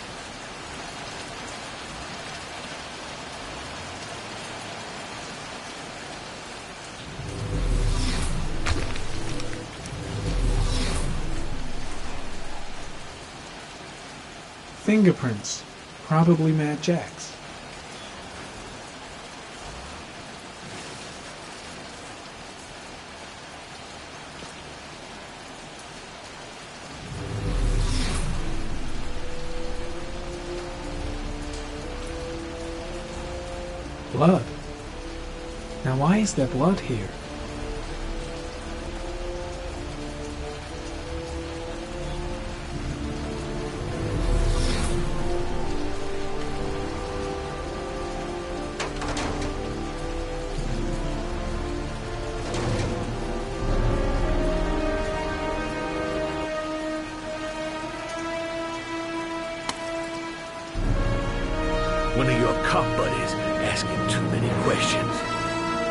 Fingerprints. Probably Mad Jack's. Blood. Now why is there blood here? One of your cop buddies asking too many questions.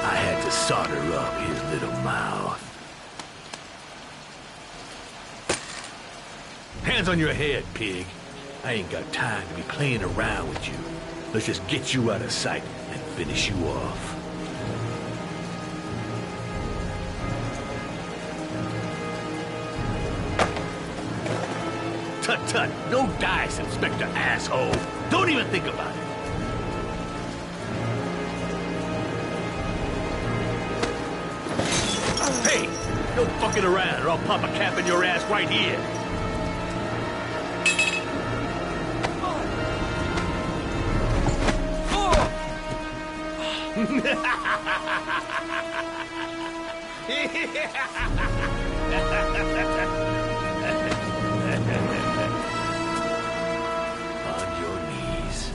I had to solder up his little mouth. Hands on your head, pig. I ain't got time to be playing around with you. Let's just get you out of sight and finish you off. Tut tut, no dice, Inspector asshole. Don't even think about it. Hey, no fucking around or I'll pop a cap in your ass right here. On your knees.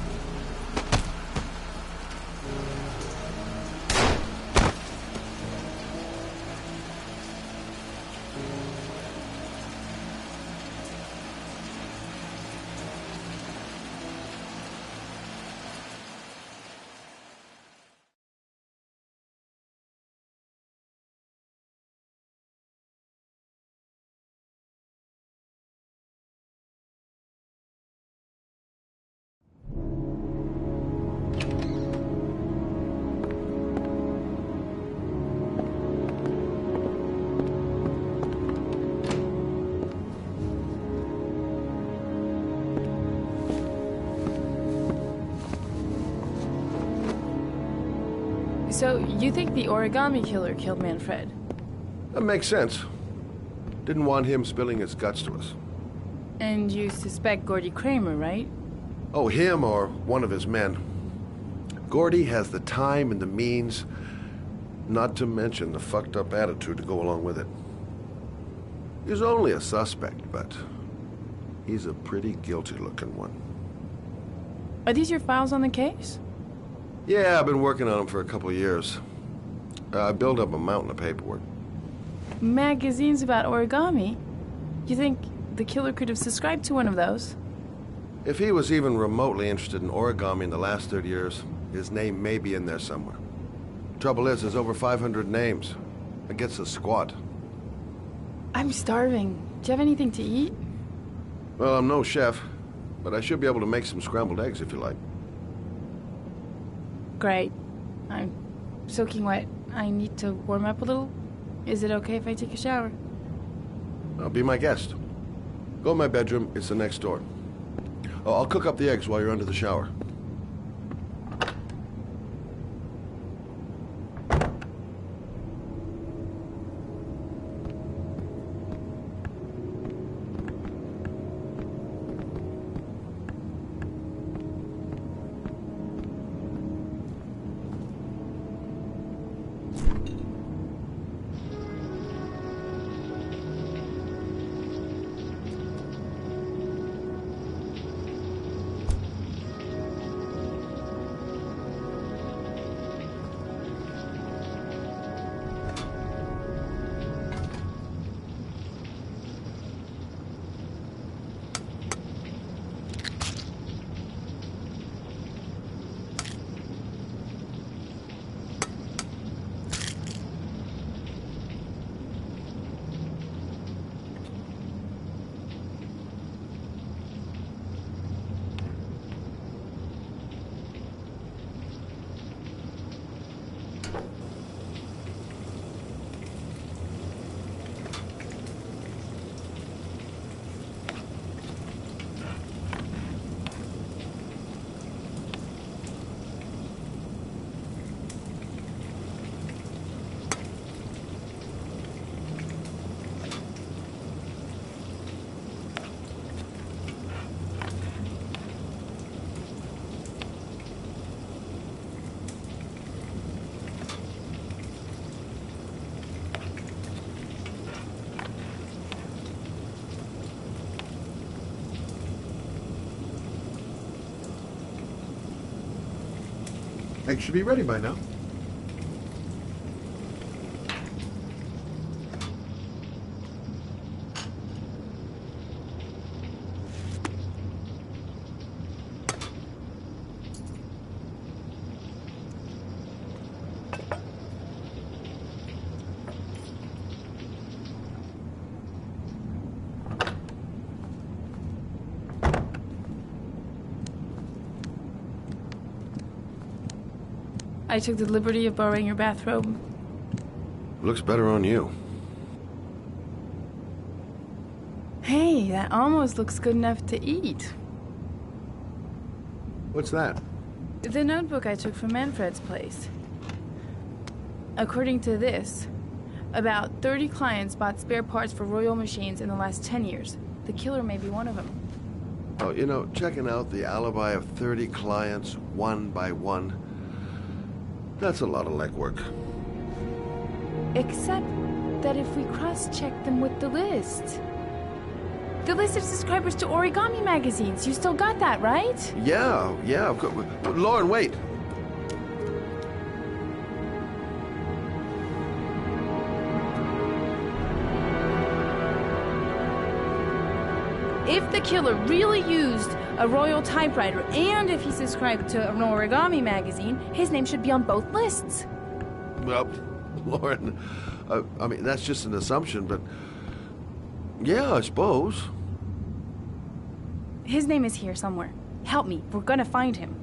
So, you think the origami killer killed Manfred? That makes sense. Didn't want him spilling his guts to us. And you suspect Gordy Kramer, right? Oh, him or one of his men. Gordy has the time and the means, not to mention the fucked up attitude to go along with it. He's only a suspect, but he's a pretty guilty-looking one. Are these your files on the case? Yeah, I've been working on him for a couple of years. I built up a mountain of paperwork. Magazines about origami? You think the killer could have subscribed to one of those? If he was even remotely interested in origami in the last 30 years, his name may be in there somewhere. Trouble is, there's over 500 names. It gets us squat. I'm starving. Do you have anything to eat? Well, I'm no chef. but I should be able to make some scrambled eggs if you like. Great. I'm soaking wet. I need to warm up a little. Is it okay if I take a shower? Be my guest. Go in my bedroom. It's the next door. Oh, I'll cook up the eggs while you're under the shower. Eggs should be ready by now. I took the liberty of borrowing your bathrobe. Looks better on you. Hey, that almost looks good enough to eat. What's that? The notebook I took from Manfred's place. According to this, about 30 clients bought spare parts for Royal machines in the last 10 years. The killer may be one of them. Oh, you know, checking out the alibi of 30 clients one by one, that's a lot of legwork. Except that if we cross-check them with the list. The list of subscribers to Origami magazines. You still got that, right? Yeah, of course. Lauren, wait. If the killer really used a Royal typewriter, and if he subscribed to an Origami magazine, his name should be on both lists. Well, Lauren, I mean, that's just an assumption, but yeah, I suppose. His name is here somewhere. Help me. We're gonna find him.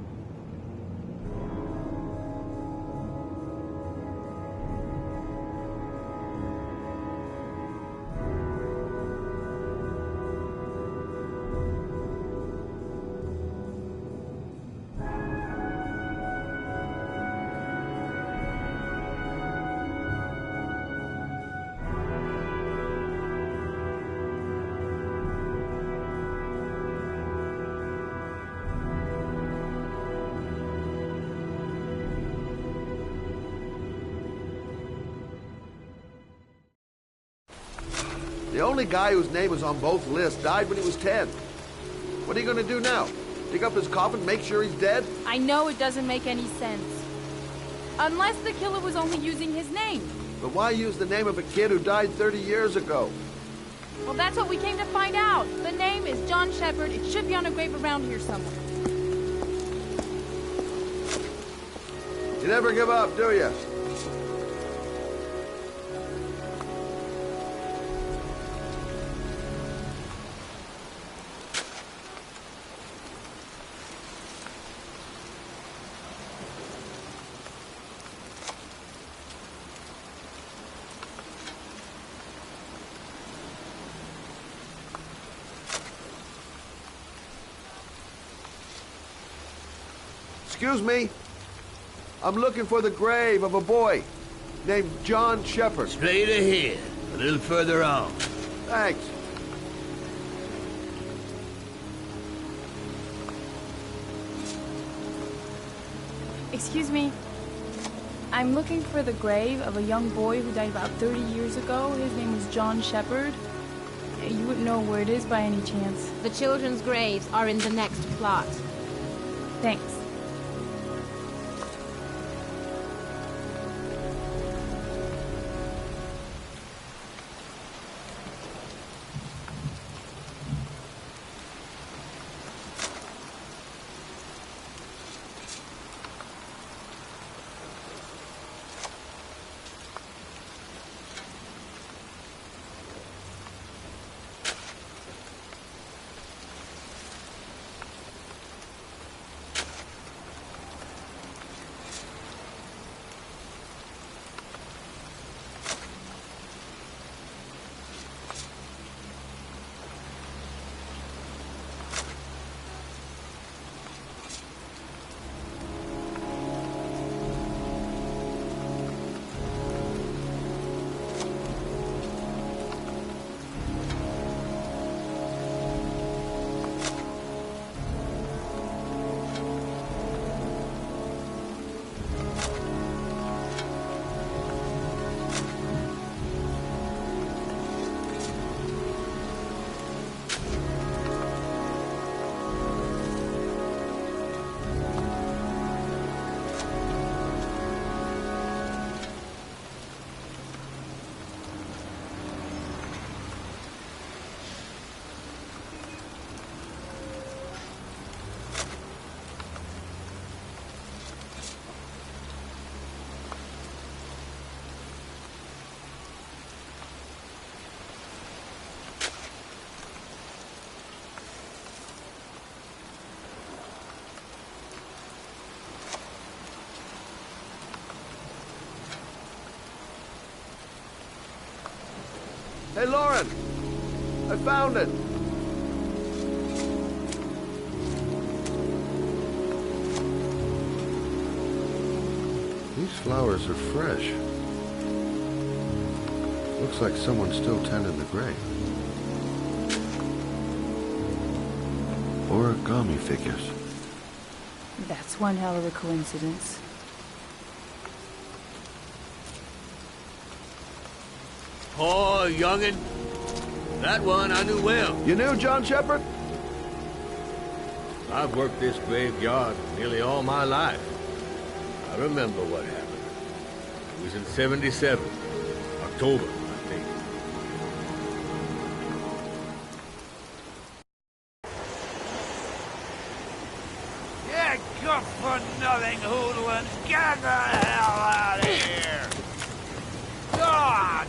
The only guy whose name is on both lists died when he was 10. What are you going to do now? Dig up his coffin, make sure he's dead? I know it doesn't make any sense. Unless the killer was only using his name. But why use the name of a kid who died 30 years ago? Well, that's what we came to find out. The name is John Shepard. It should be on a grave around here somewhere. You never give up, do you? Excuse me. I'm looking for the grave of a boy named John Shepard. Straight ahead. A little further on. Thanks. Excuse me. I'm looking for the grave of a young boy who died about 30 years ago. His name was John Shepard. You wouldn't know where it is by any chance. The children's graves are in the next plot. Thanks. Hey, Lauren! I found it! These flowers are fresh. Looks like someone's still tending the grave. Origami figures. That's one hell of a coincidence. Oh, youngin'. That one I knew well. You knew John Shepard? I've worked this graveyard nearly all my life. I remember what happened. It was in 77. October, I think. Yeah, good for nothing hoodlums. Get the hell out of here! God!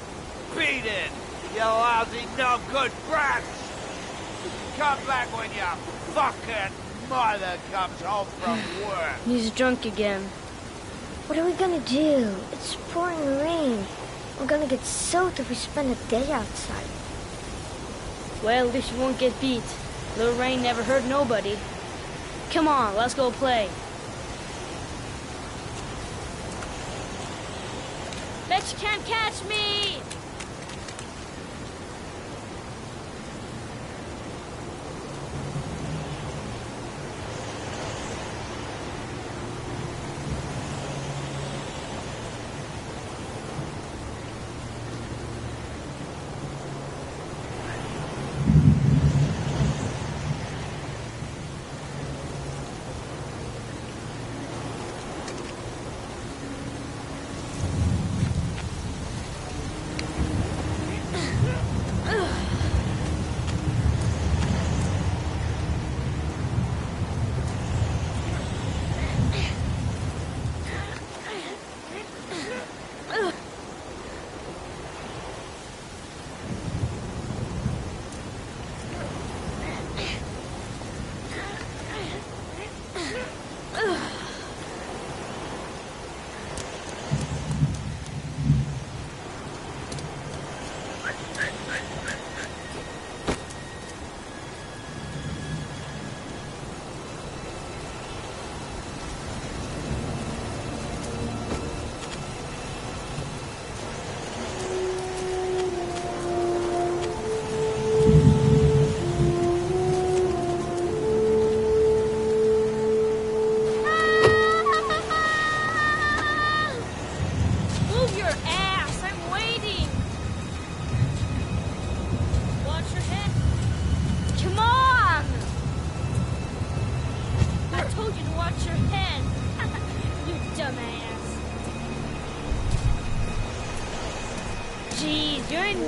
Beat it! You lousy, no good brats! Come back when your fucking mother comes home from work. He's drunk again. What are we gonna do? It's pouring rain. We're gonna get soaked if we spend a day outside. Well, at least you won't get beat. Little rain never hurt nobody. Come on, let's go play. Bet you can't catch me!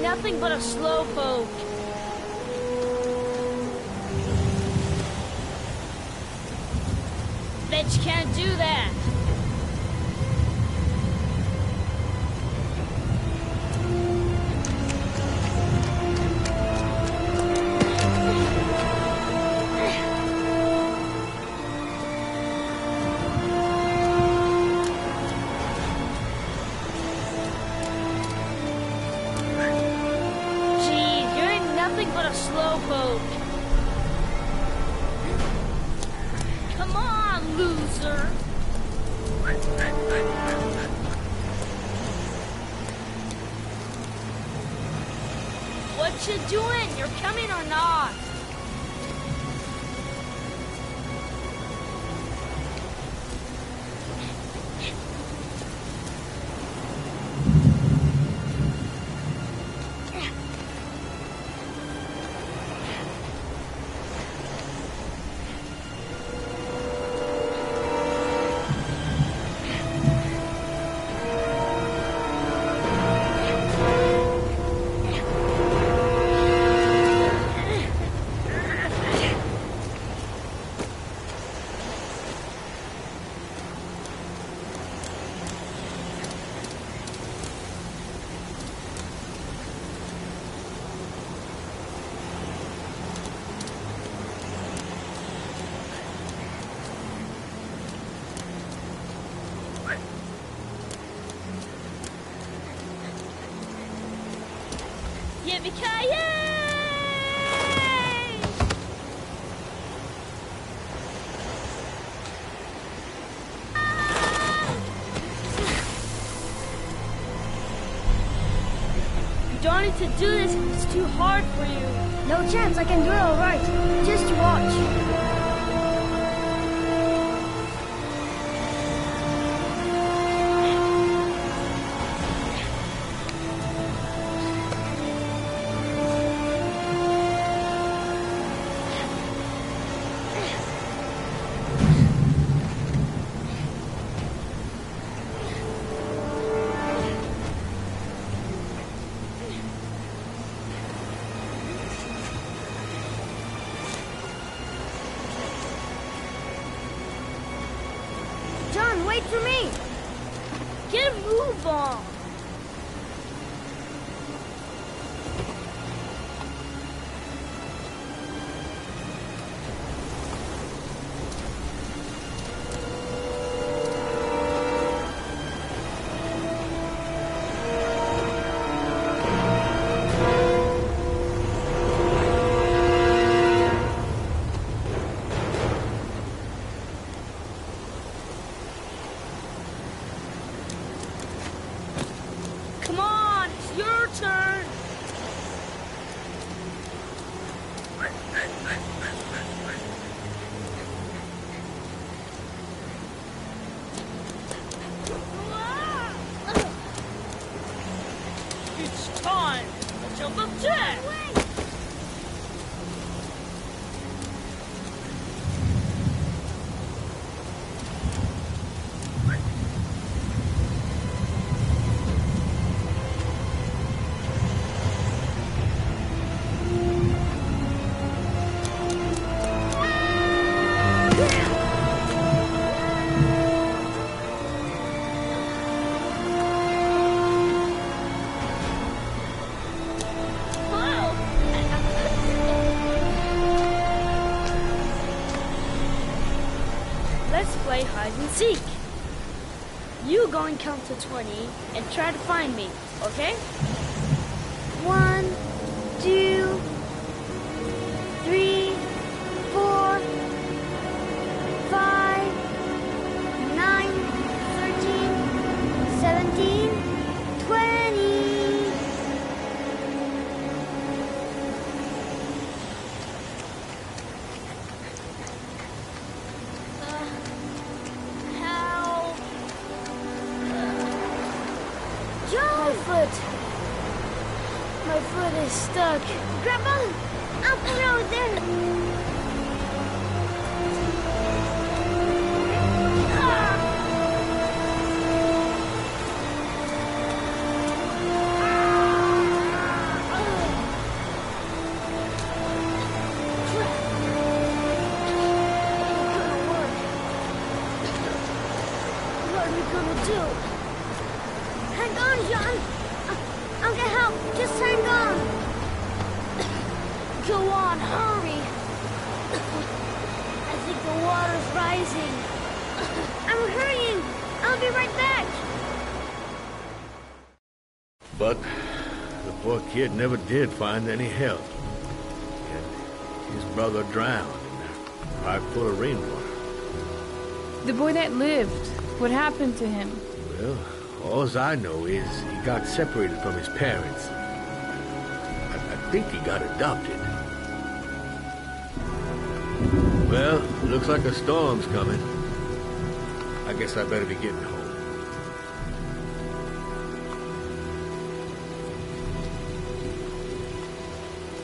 nothing but a slowpoke. Bet you can't do that. Nothing but a slowpoke. Come on, loser. What you doing? You're coming or not? Yippee-ki-yay! You don't need to do this. It's too hard for you. No chance. I can do it all right. Just watch. Wait for me! Get a move on! Come on, it's your turn. It's time to jump up jet. Let's play hide and seek. You go and count to 20 and try to find me, okay? 1, 2, 3, 4, 5, 9, 13, 17, 20. My foot is stuck. Grab on! Up the road there! gonna do? Hang on, John. I'll get help. Just hang on. Go on, hurry. I think the water's rising. I'm hurrying. I'll be right back. But the poor kid never did find any help. And his brother drowned in a pipe full of rainwater. The boy that lived, what happened to him? Well, all I know is he got separated from his parents. I think he got adopted. Well, looks like a storm's coming. I guess I better be getting home.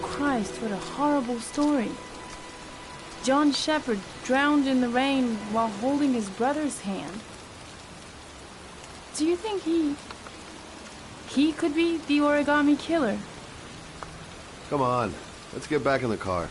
Christ, what a horrible story. John Shepard drowned in the rain while holding his brother's hand. Do you think he could be the origami killer? Come on, let's get back in the car.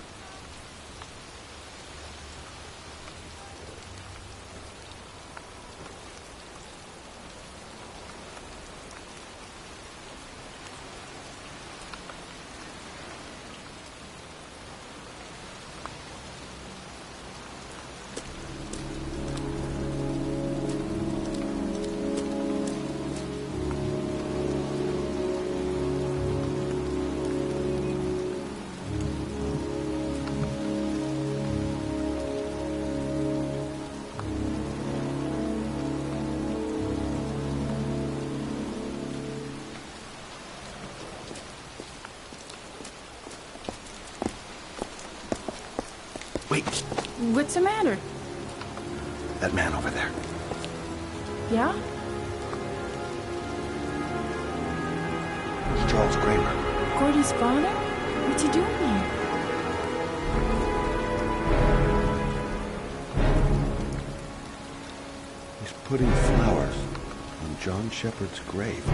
Wait. What's the matter? That man over there. Yeah? It's Charles Kramer. Gordy's father? What's he doing here? He's putting flowers on John Shepard's grave.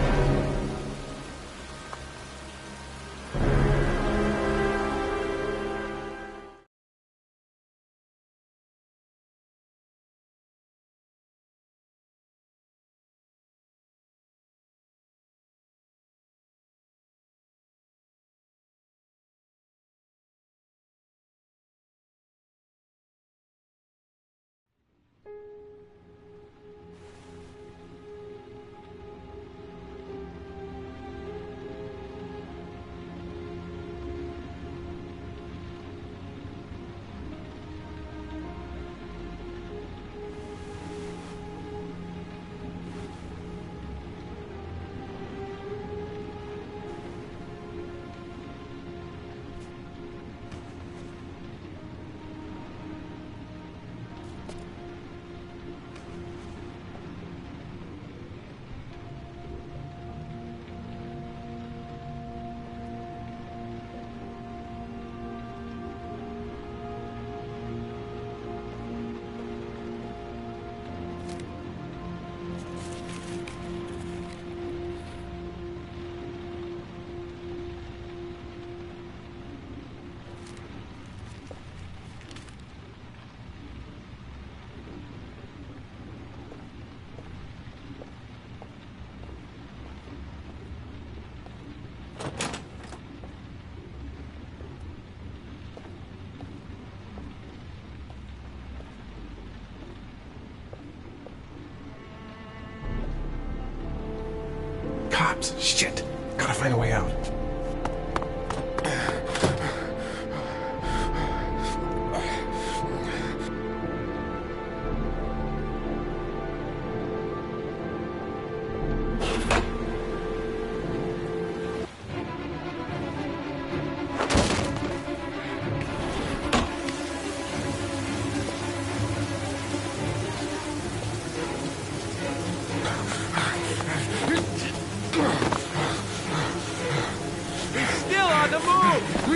Cops! Shit! Gotta find a way out.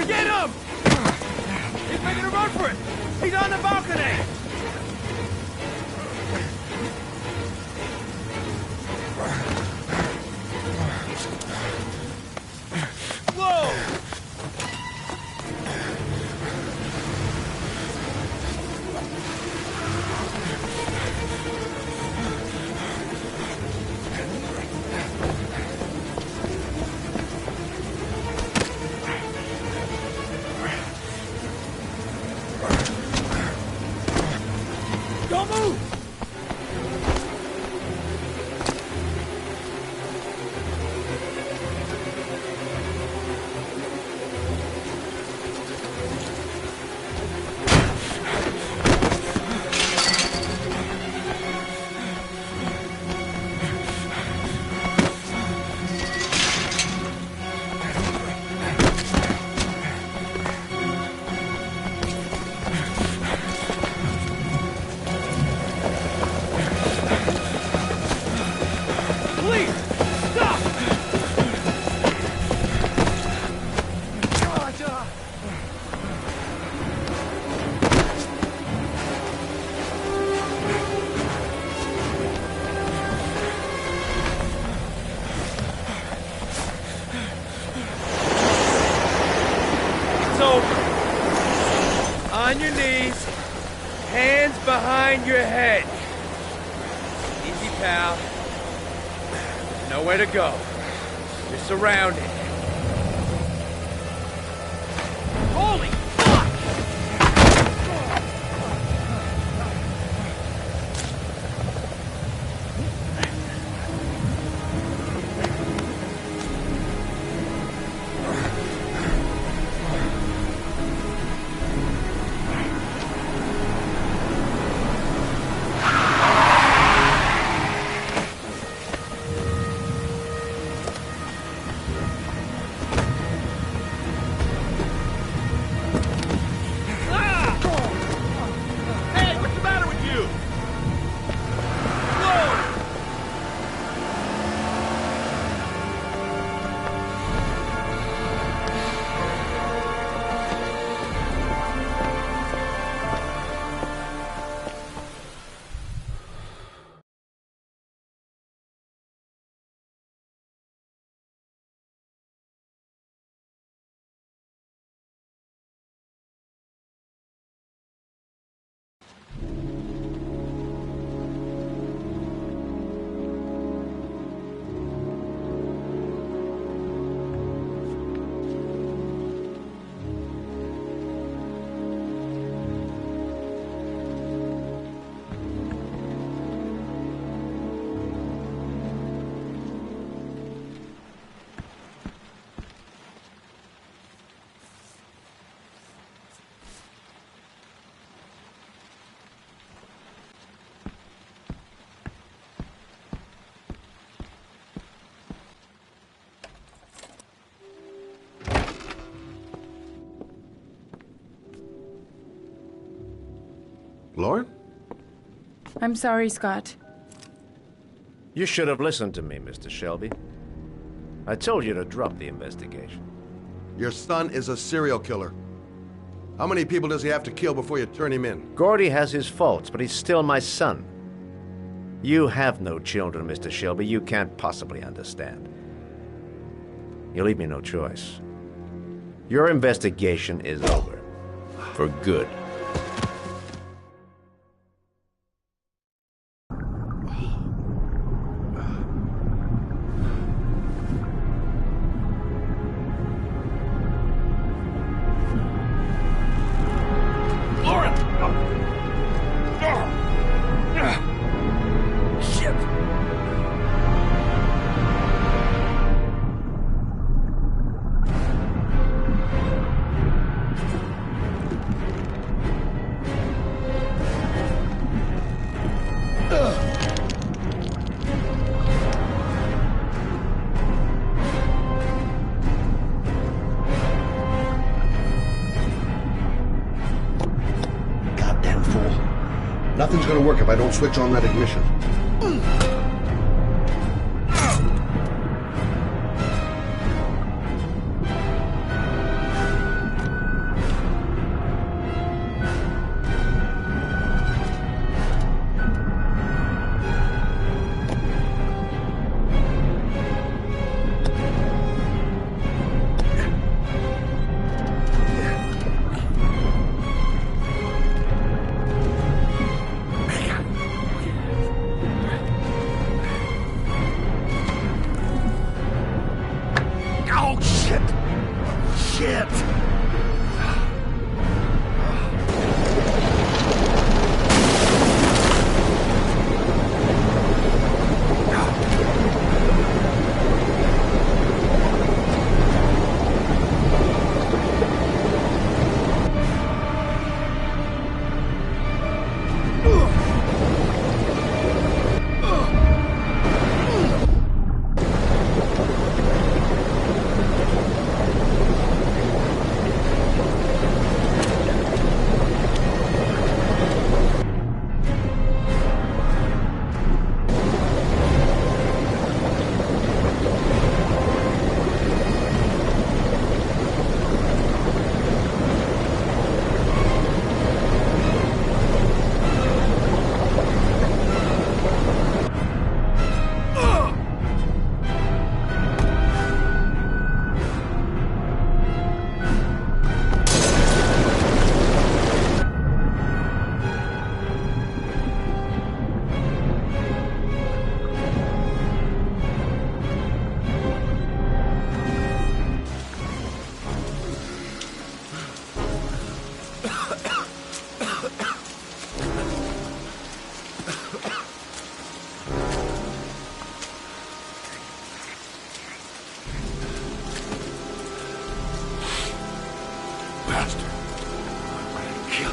Get him! He's making a run for it! He's on the balcony! Whoa! Don't move! On your knees, hands behind your head. Easy, pal. Nowhere to go. You're surrounded. Holy fuck! Lauren? I'm sorry, Scott. You should have listened to me, Mr. Shelby. I told you to drop the investigation. Your son is a serial killer. How many people does he have to kill before you turn him in? Gordy has his faults, but he's still my son. You have no children, Mr. Shelby. You can't possibly understand. You leave me no choice. Your investigation is over. For good. Nothing's gonna work if I don't switch on that ignition. kill.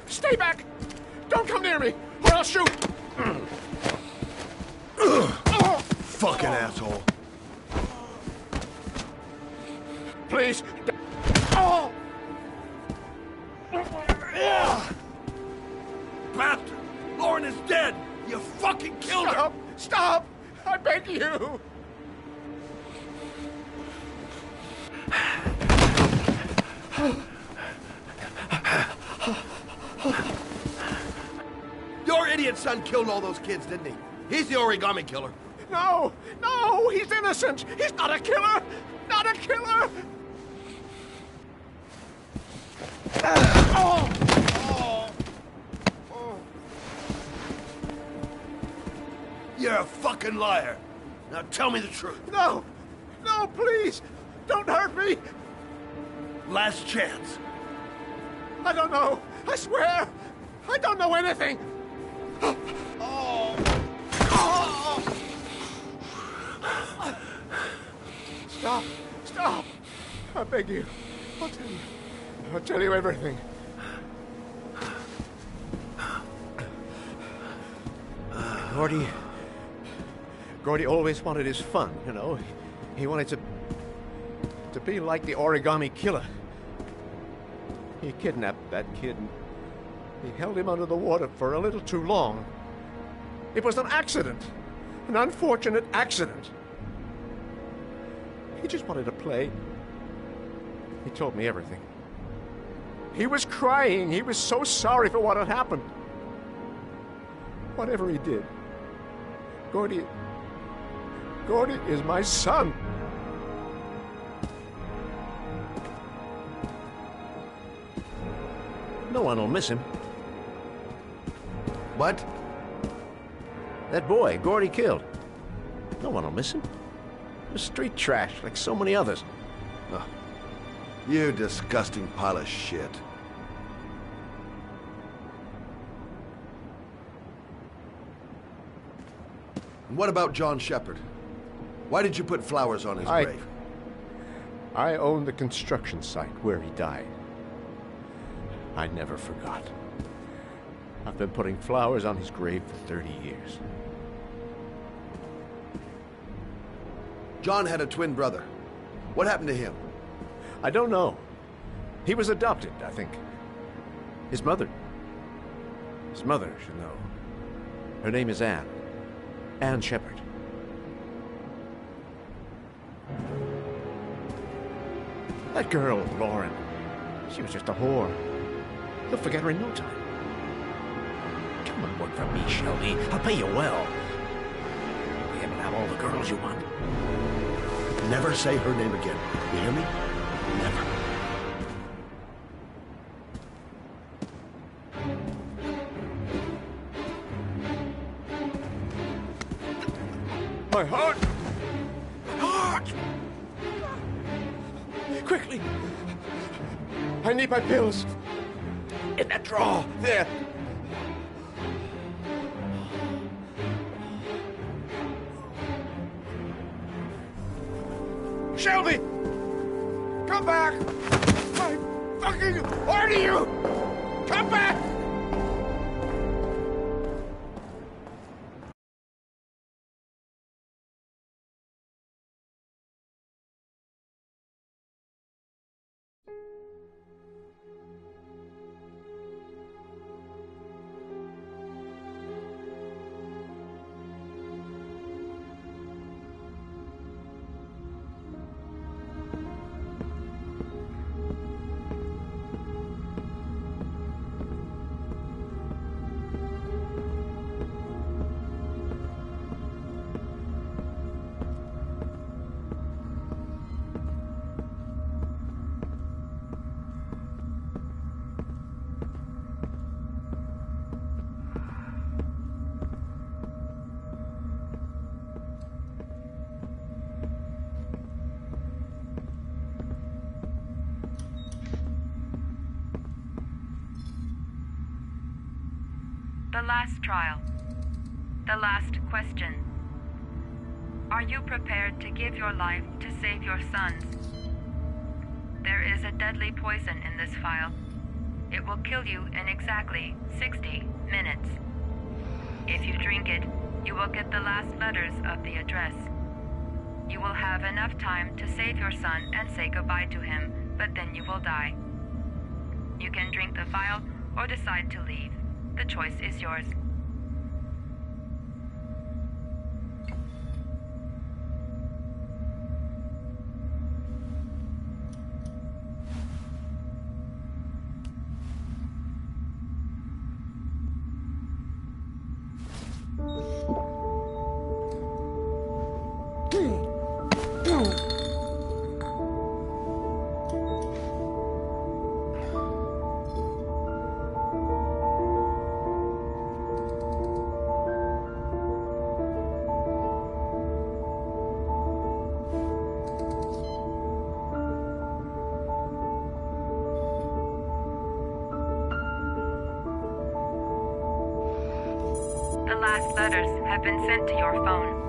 Stay back! Don't come near me, or I'll shoot! Fucking asshole. Please. Oh! Bastard! Lauren is dead! You fucking killed her! Stop! I beg you! Your idiot son killed all those kids, didn't he? He's the origami killer. No! No! He's innocent! He's not a killer! Not a killer! You're a fucking liar. Now tell me the truth. No! No, please! Don't hurt me! Last chance. I don't know. I swear. I don't know anything. Stop. Stop. I beg you. I'll tell you. I'll tell you everything. Gordy always wanted his fun, you know. He wanted to be like the origami killer. He kidnapped that kid and he held him under the water for a little too long. It was an accident. An unfortunate accident. He just wanted to play. He told me everything. He was crying. He was so sorry for what had happened. Whatever he did, Gordy is my son. No one will miss him. What? That boy, Gordy killed. No one will miss him. He was street trash, like so many others. Oh, you disgusting pile of shit. And what about John Shepard? Why did you put flowers on his grave? I own the construction site where he died. I never forgot. I've been putting flowers on his grave for 30 years. John had a twin brother. What happened to him? I don't know. He was adopted, I think. His mother should know. Her name is Anne. Anne Shepard. That girl, Lauren, she was just a whore. You'll forget her in no time. Come and work for me, Shelby. I'll pay you well. Be able to have all the girls you want. Never say her name again. You hear me? Never. My heart! My heart! Quickly! I need my pills. In that drawer, there. Shelby! Come back! I fucking order you! Come back! The last trial. The last question. Are you prepared to give your life to save your sons? There is a deadly poison in this file. It will kill you in exactly 60 minutes. If you drink it, you will get the last letters of the address. You will have enough time to save your son and say goodbye to him, but then you will die. You can drink the file or decide to leave. The choice is yours. The last letters have been sent to your phone.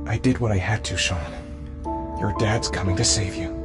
I did what I had to, Sean. Your dad's coming to save you.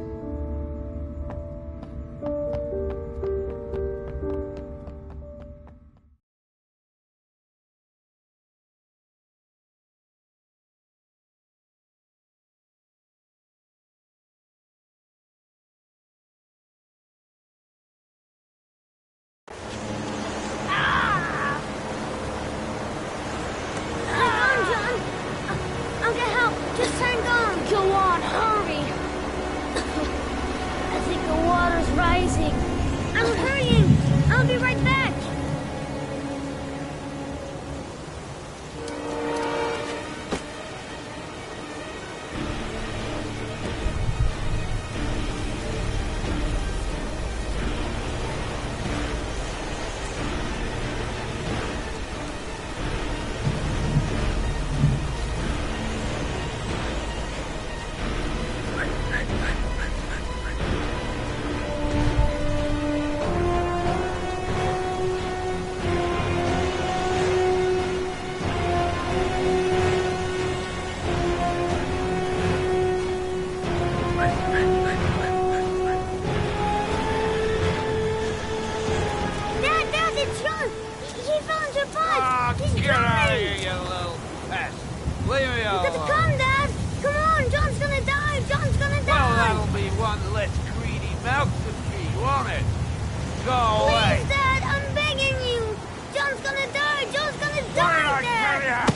Go away! Please, Dad, I'm begging you! John's gonna die! John's gonna die, Dad!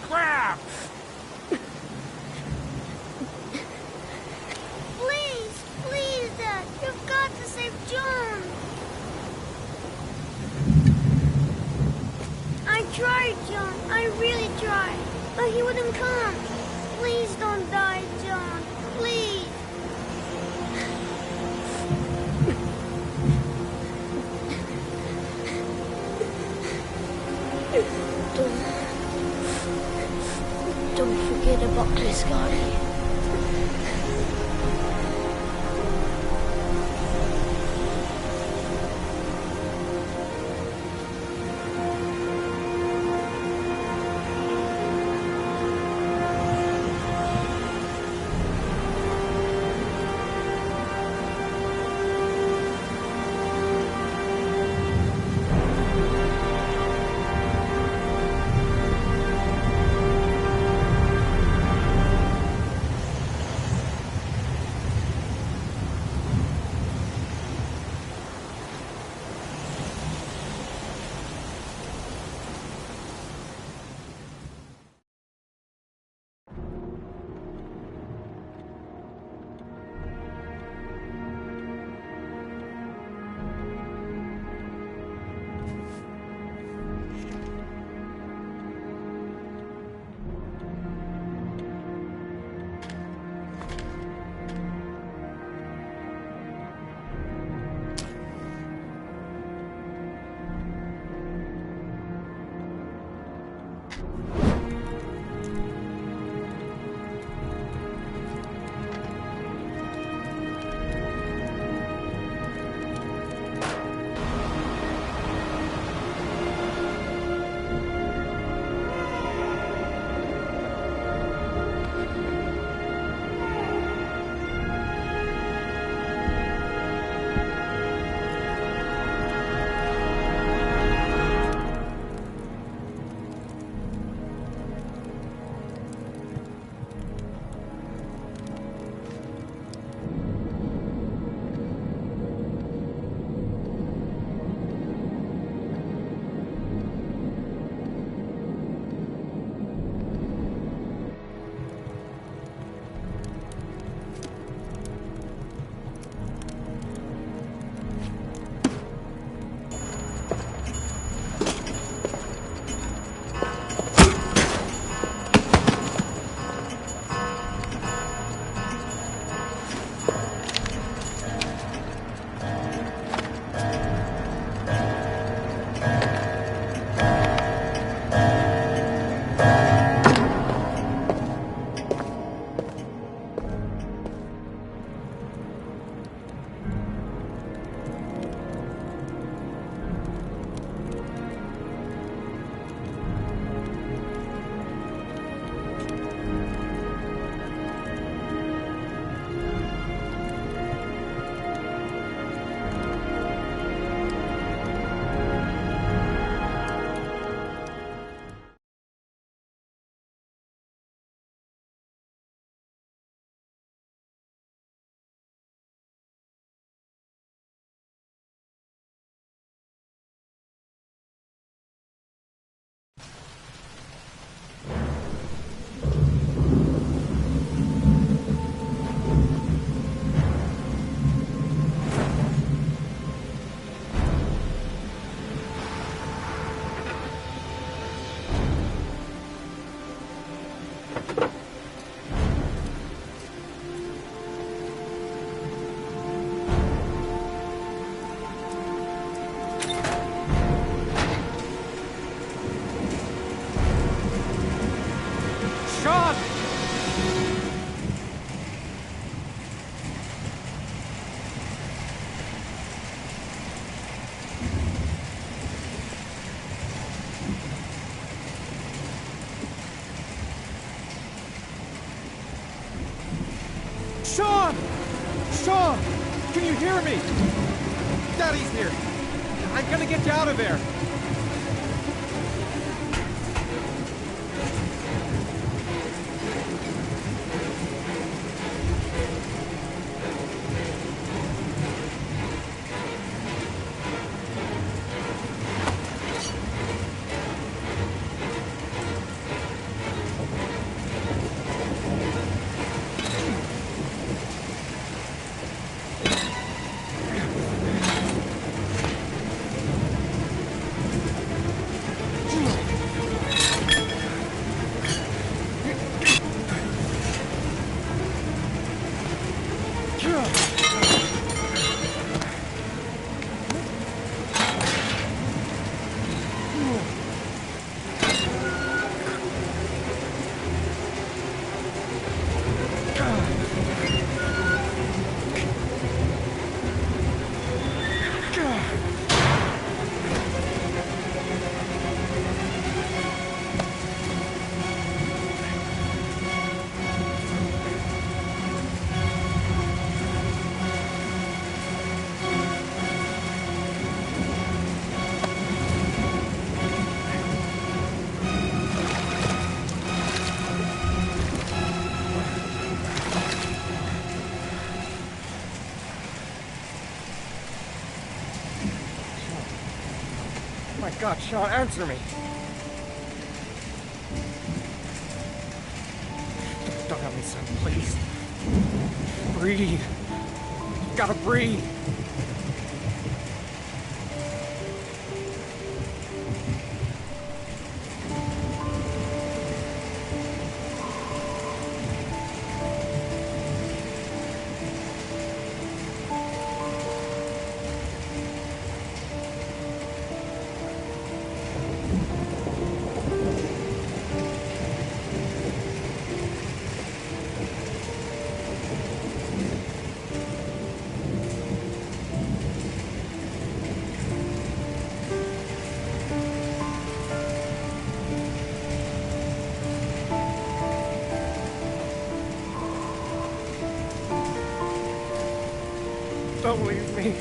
Crap! Please, please, Dad, you've got to save John! I tried, John. I really tried. But he wouldn't come. Please don't die, John. Please. Don't forget about Gliscari. Sean! Sean! Can you hear me? Daddy's here. I'm gonna get you out of there. my God, Sean, answer me. Don't have me, son, please. Breathe. You gotta breathe. Don't leave me.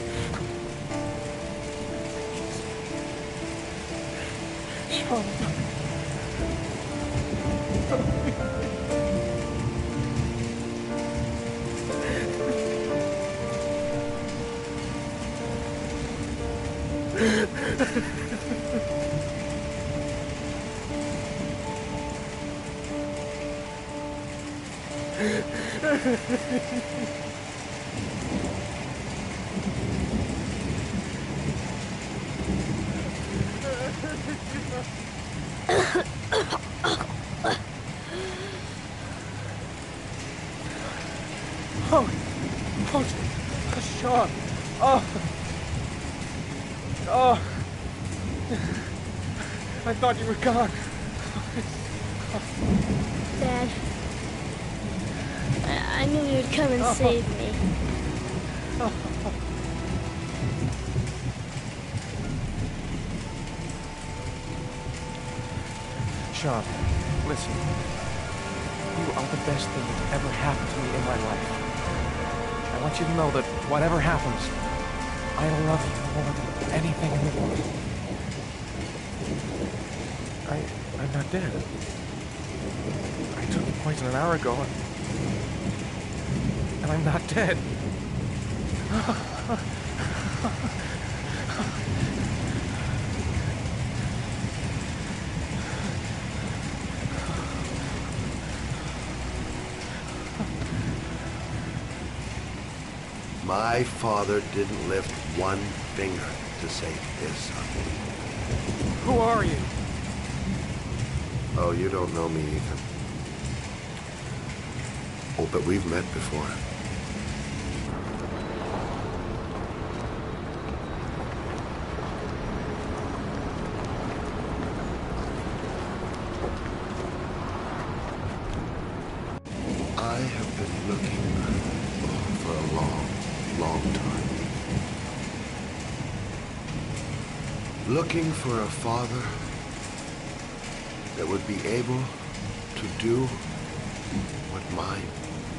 Sean. Sean. I thought you were gone. Dad, I knew you'd come and save me. Sean, listen. You are the best thing that's ever happened to me in my life. I want you to know that whatever happens, I love you more than anything in the world. I'm not dead. I took the poison an hour ago, and I'm not dead. My father didn't lift one finger to save his son. Who are you? Oh, you don't know me, Ethan. Oh, but we've met before. I have been looking for a long time. Looking for a father that would be able to do what mine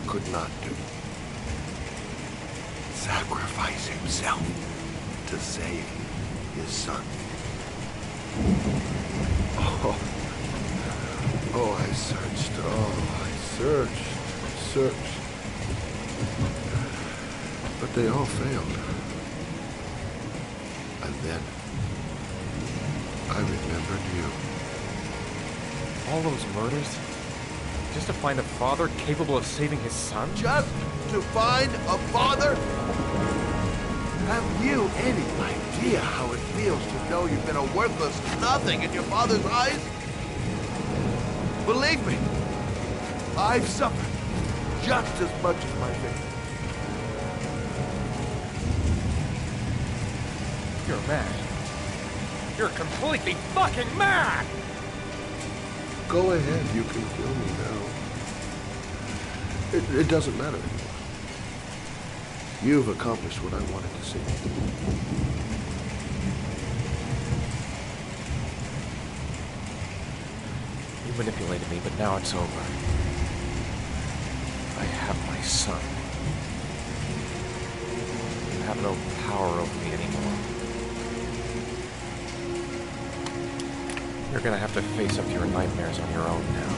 could not do. Sacrifice himself to save his son. Oh, I searched. Oh, I searched. But they all failed. And then I remembered you. All those murders? Just to find a father capable of saving his son? Just to find a father? Have you any idea how it feels to know you've been a worthless nothing in your father's eyes? Believe me, I've suffered just as much as my victim. You're mad. You're completely fucking mad! Go ahead, you can kill me now. It doesn't matter anymore. You've accomplished what I wanted to see. You manipulated me, but now it's over. I have my son. You have no power over me anymore. You're gonna have to face up to your nightmares on your own now.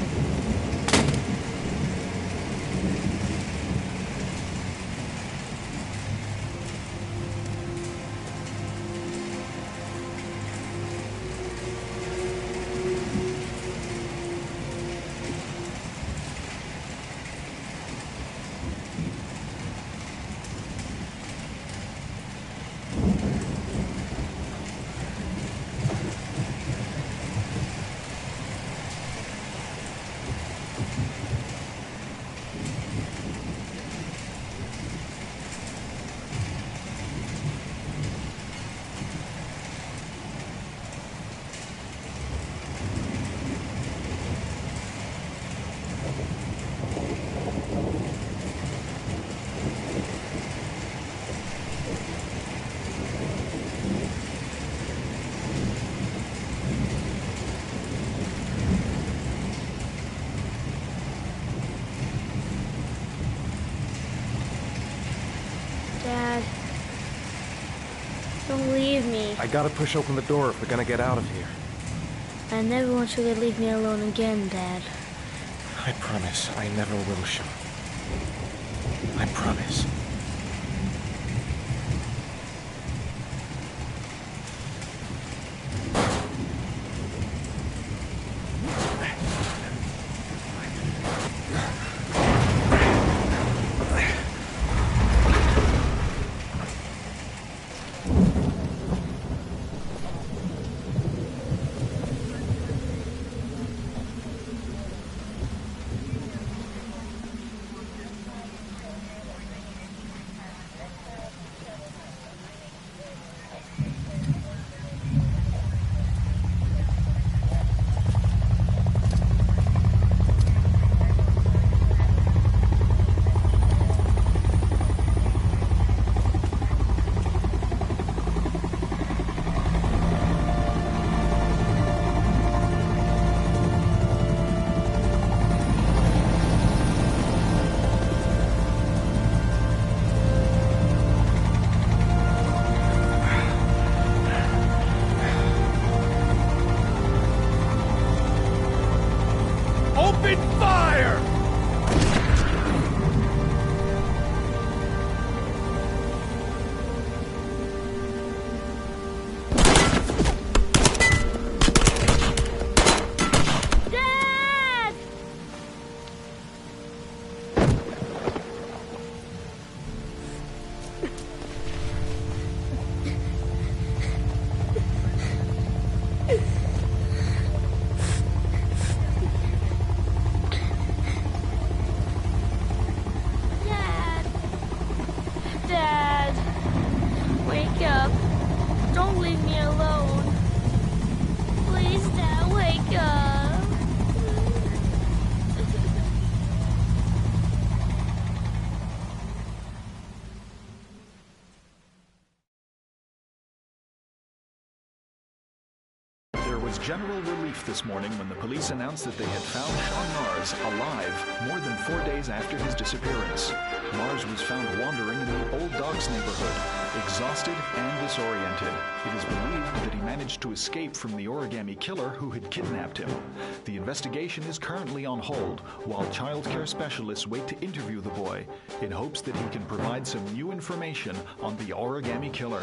Dad. Don't leave me. I gotta push open the door if we're gonna get out of here. I never want you to leave me alone again, Dad. I promise I never will, Sean. I promise. Open fire! Dad! Dad, wake up. Don't leave me alone. Please, Dad, wake up. There was general relief this morning when the police announced that they had found Sean Mars alive more than 4 days after his disappearance. Mars was found wandering in the Old Docks neighborhood, exhausted and disoriented. It is believed that he managed to escape from the origami killer who had kidnapped him. The investigation is currently on hold, while child care specialists wait to interview the boy in hopes that he can provide some new information on the origami killer.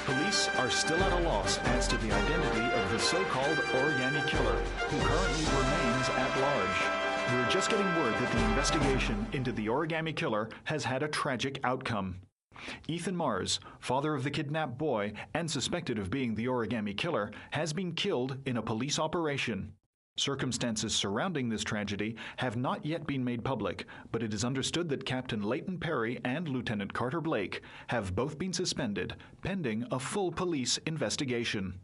Police are still at a loss as to the identity of the so-called origami killer, who currently remains at large. We're just getting word that the investigation into the origami killer has had a tragic outcome. Ethan Mars, father of the kidnapped boy and suspected of being the origami killer, has been killed in a police operation. Circumstances surrounding this tragedy have not yet been made public, but it is understood that Captain Leighton Perry and Lieutenant Carter Blake have both been suspended, pending a full police investigation.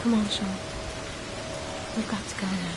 Come on, Sean. We've got to go now.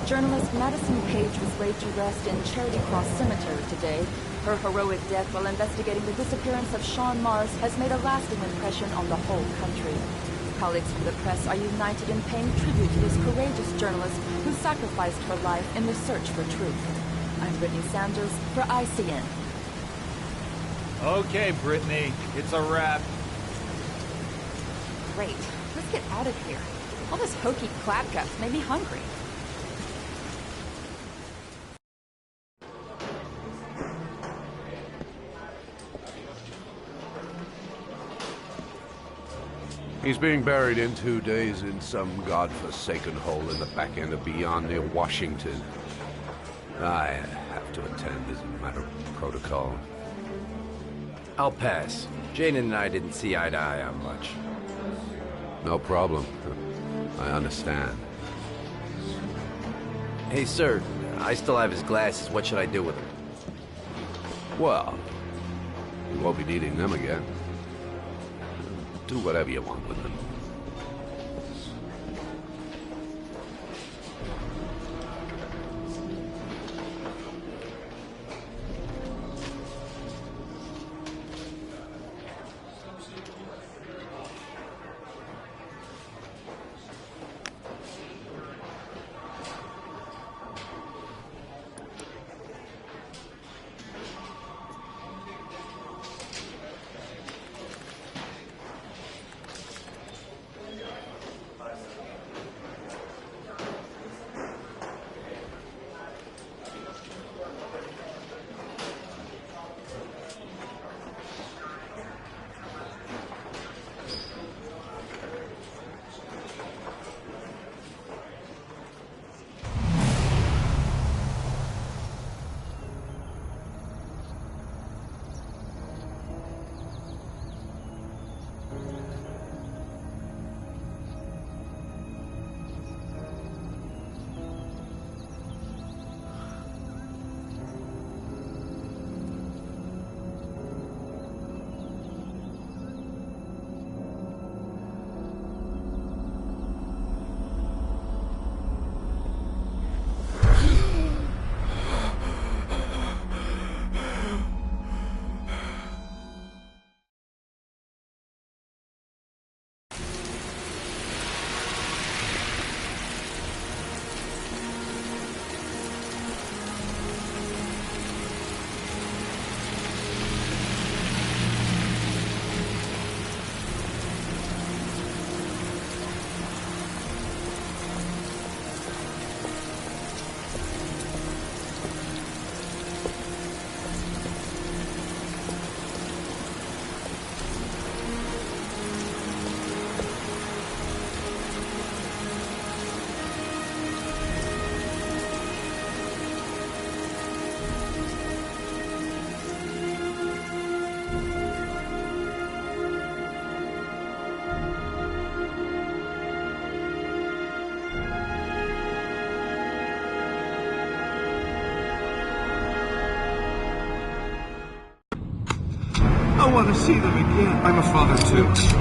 Journalist Madison Page was laid to rest in Charity Cross Cemetery today. Her heroic death while investigating the disappearance of Sean Mars has made a lasting impression on the whole country. Colleagues from the press are united in paying tribute to this courageous journalist who sacrificed her life in the search for truth. I'm Brittany Sanders for ICN. Okay, Brittany, it's a wrap. Great. Let's get out of here. All this hokey clapguts made me hungry. He's being buried in 2 days in some godforsaken hole in the back end of beyond near Washington. I have to attend as a matter of protocol. I'll pass. Jane and I didn't see eye to eye on much. No problem. I understand. Hey, sir, I still have his glasses. What should I do with them? Well, you won't be needing them again. Do whatever you want with them. I want to see them again. I'm a father too.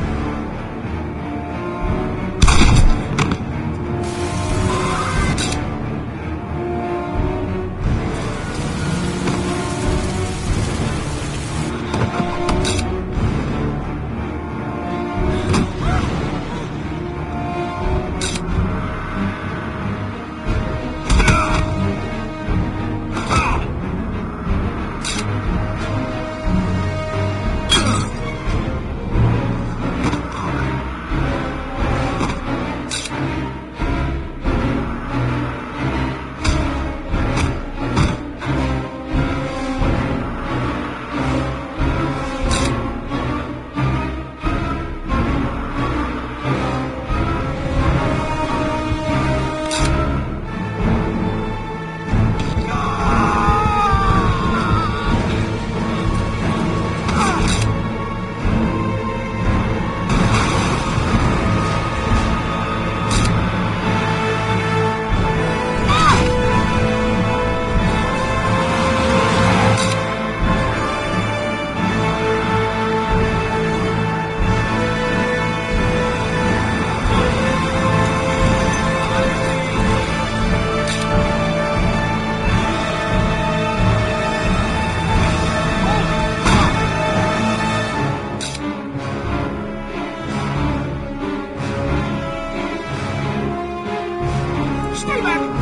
Stay back!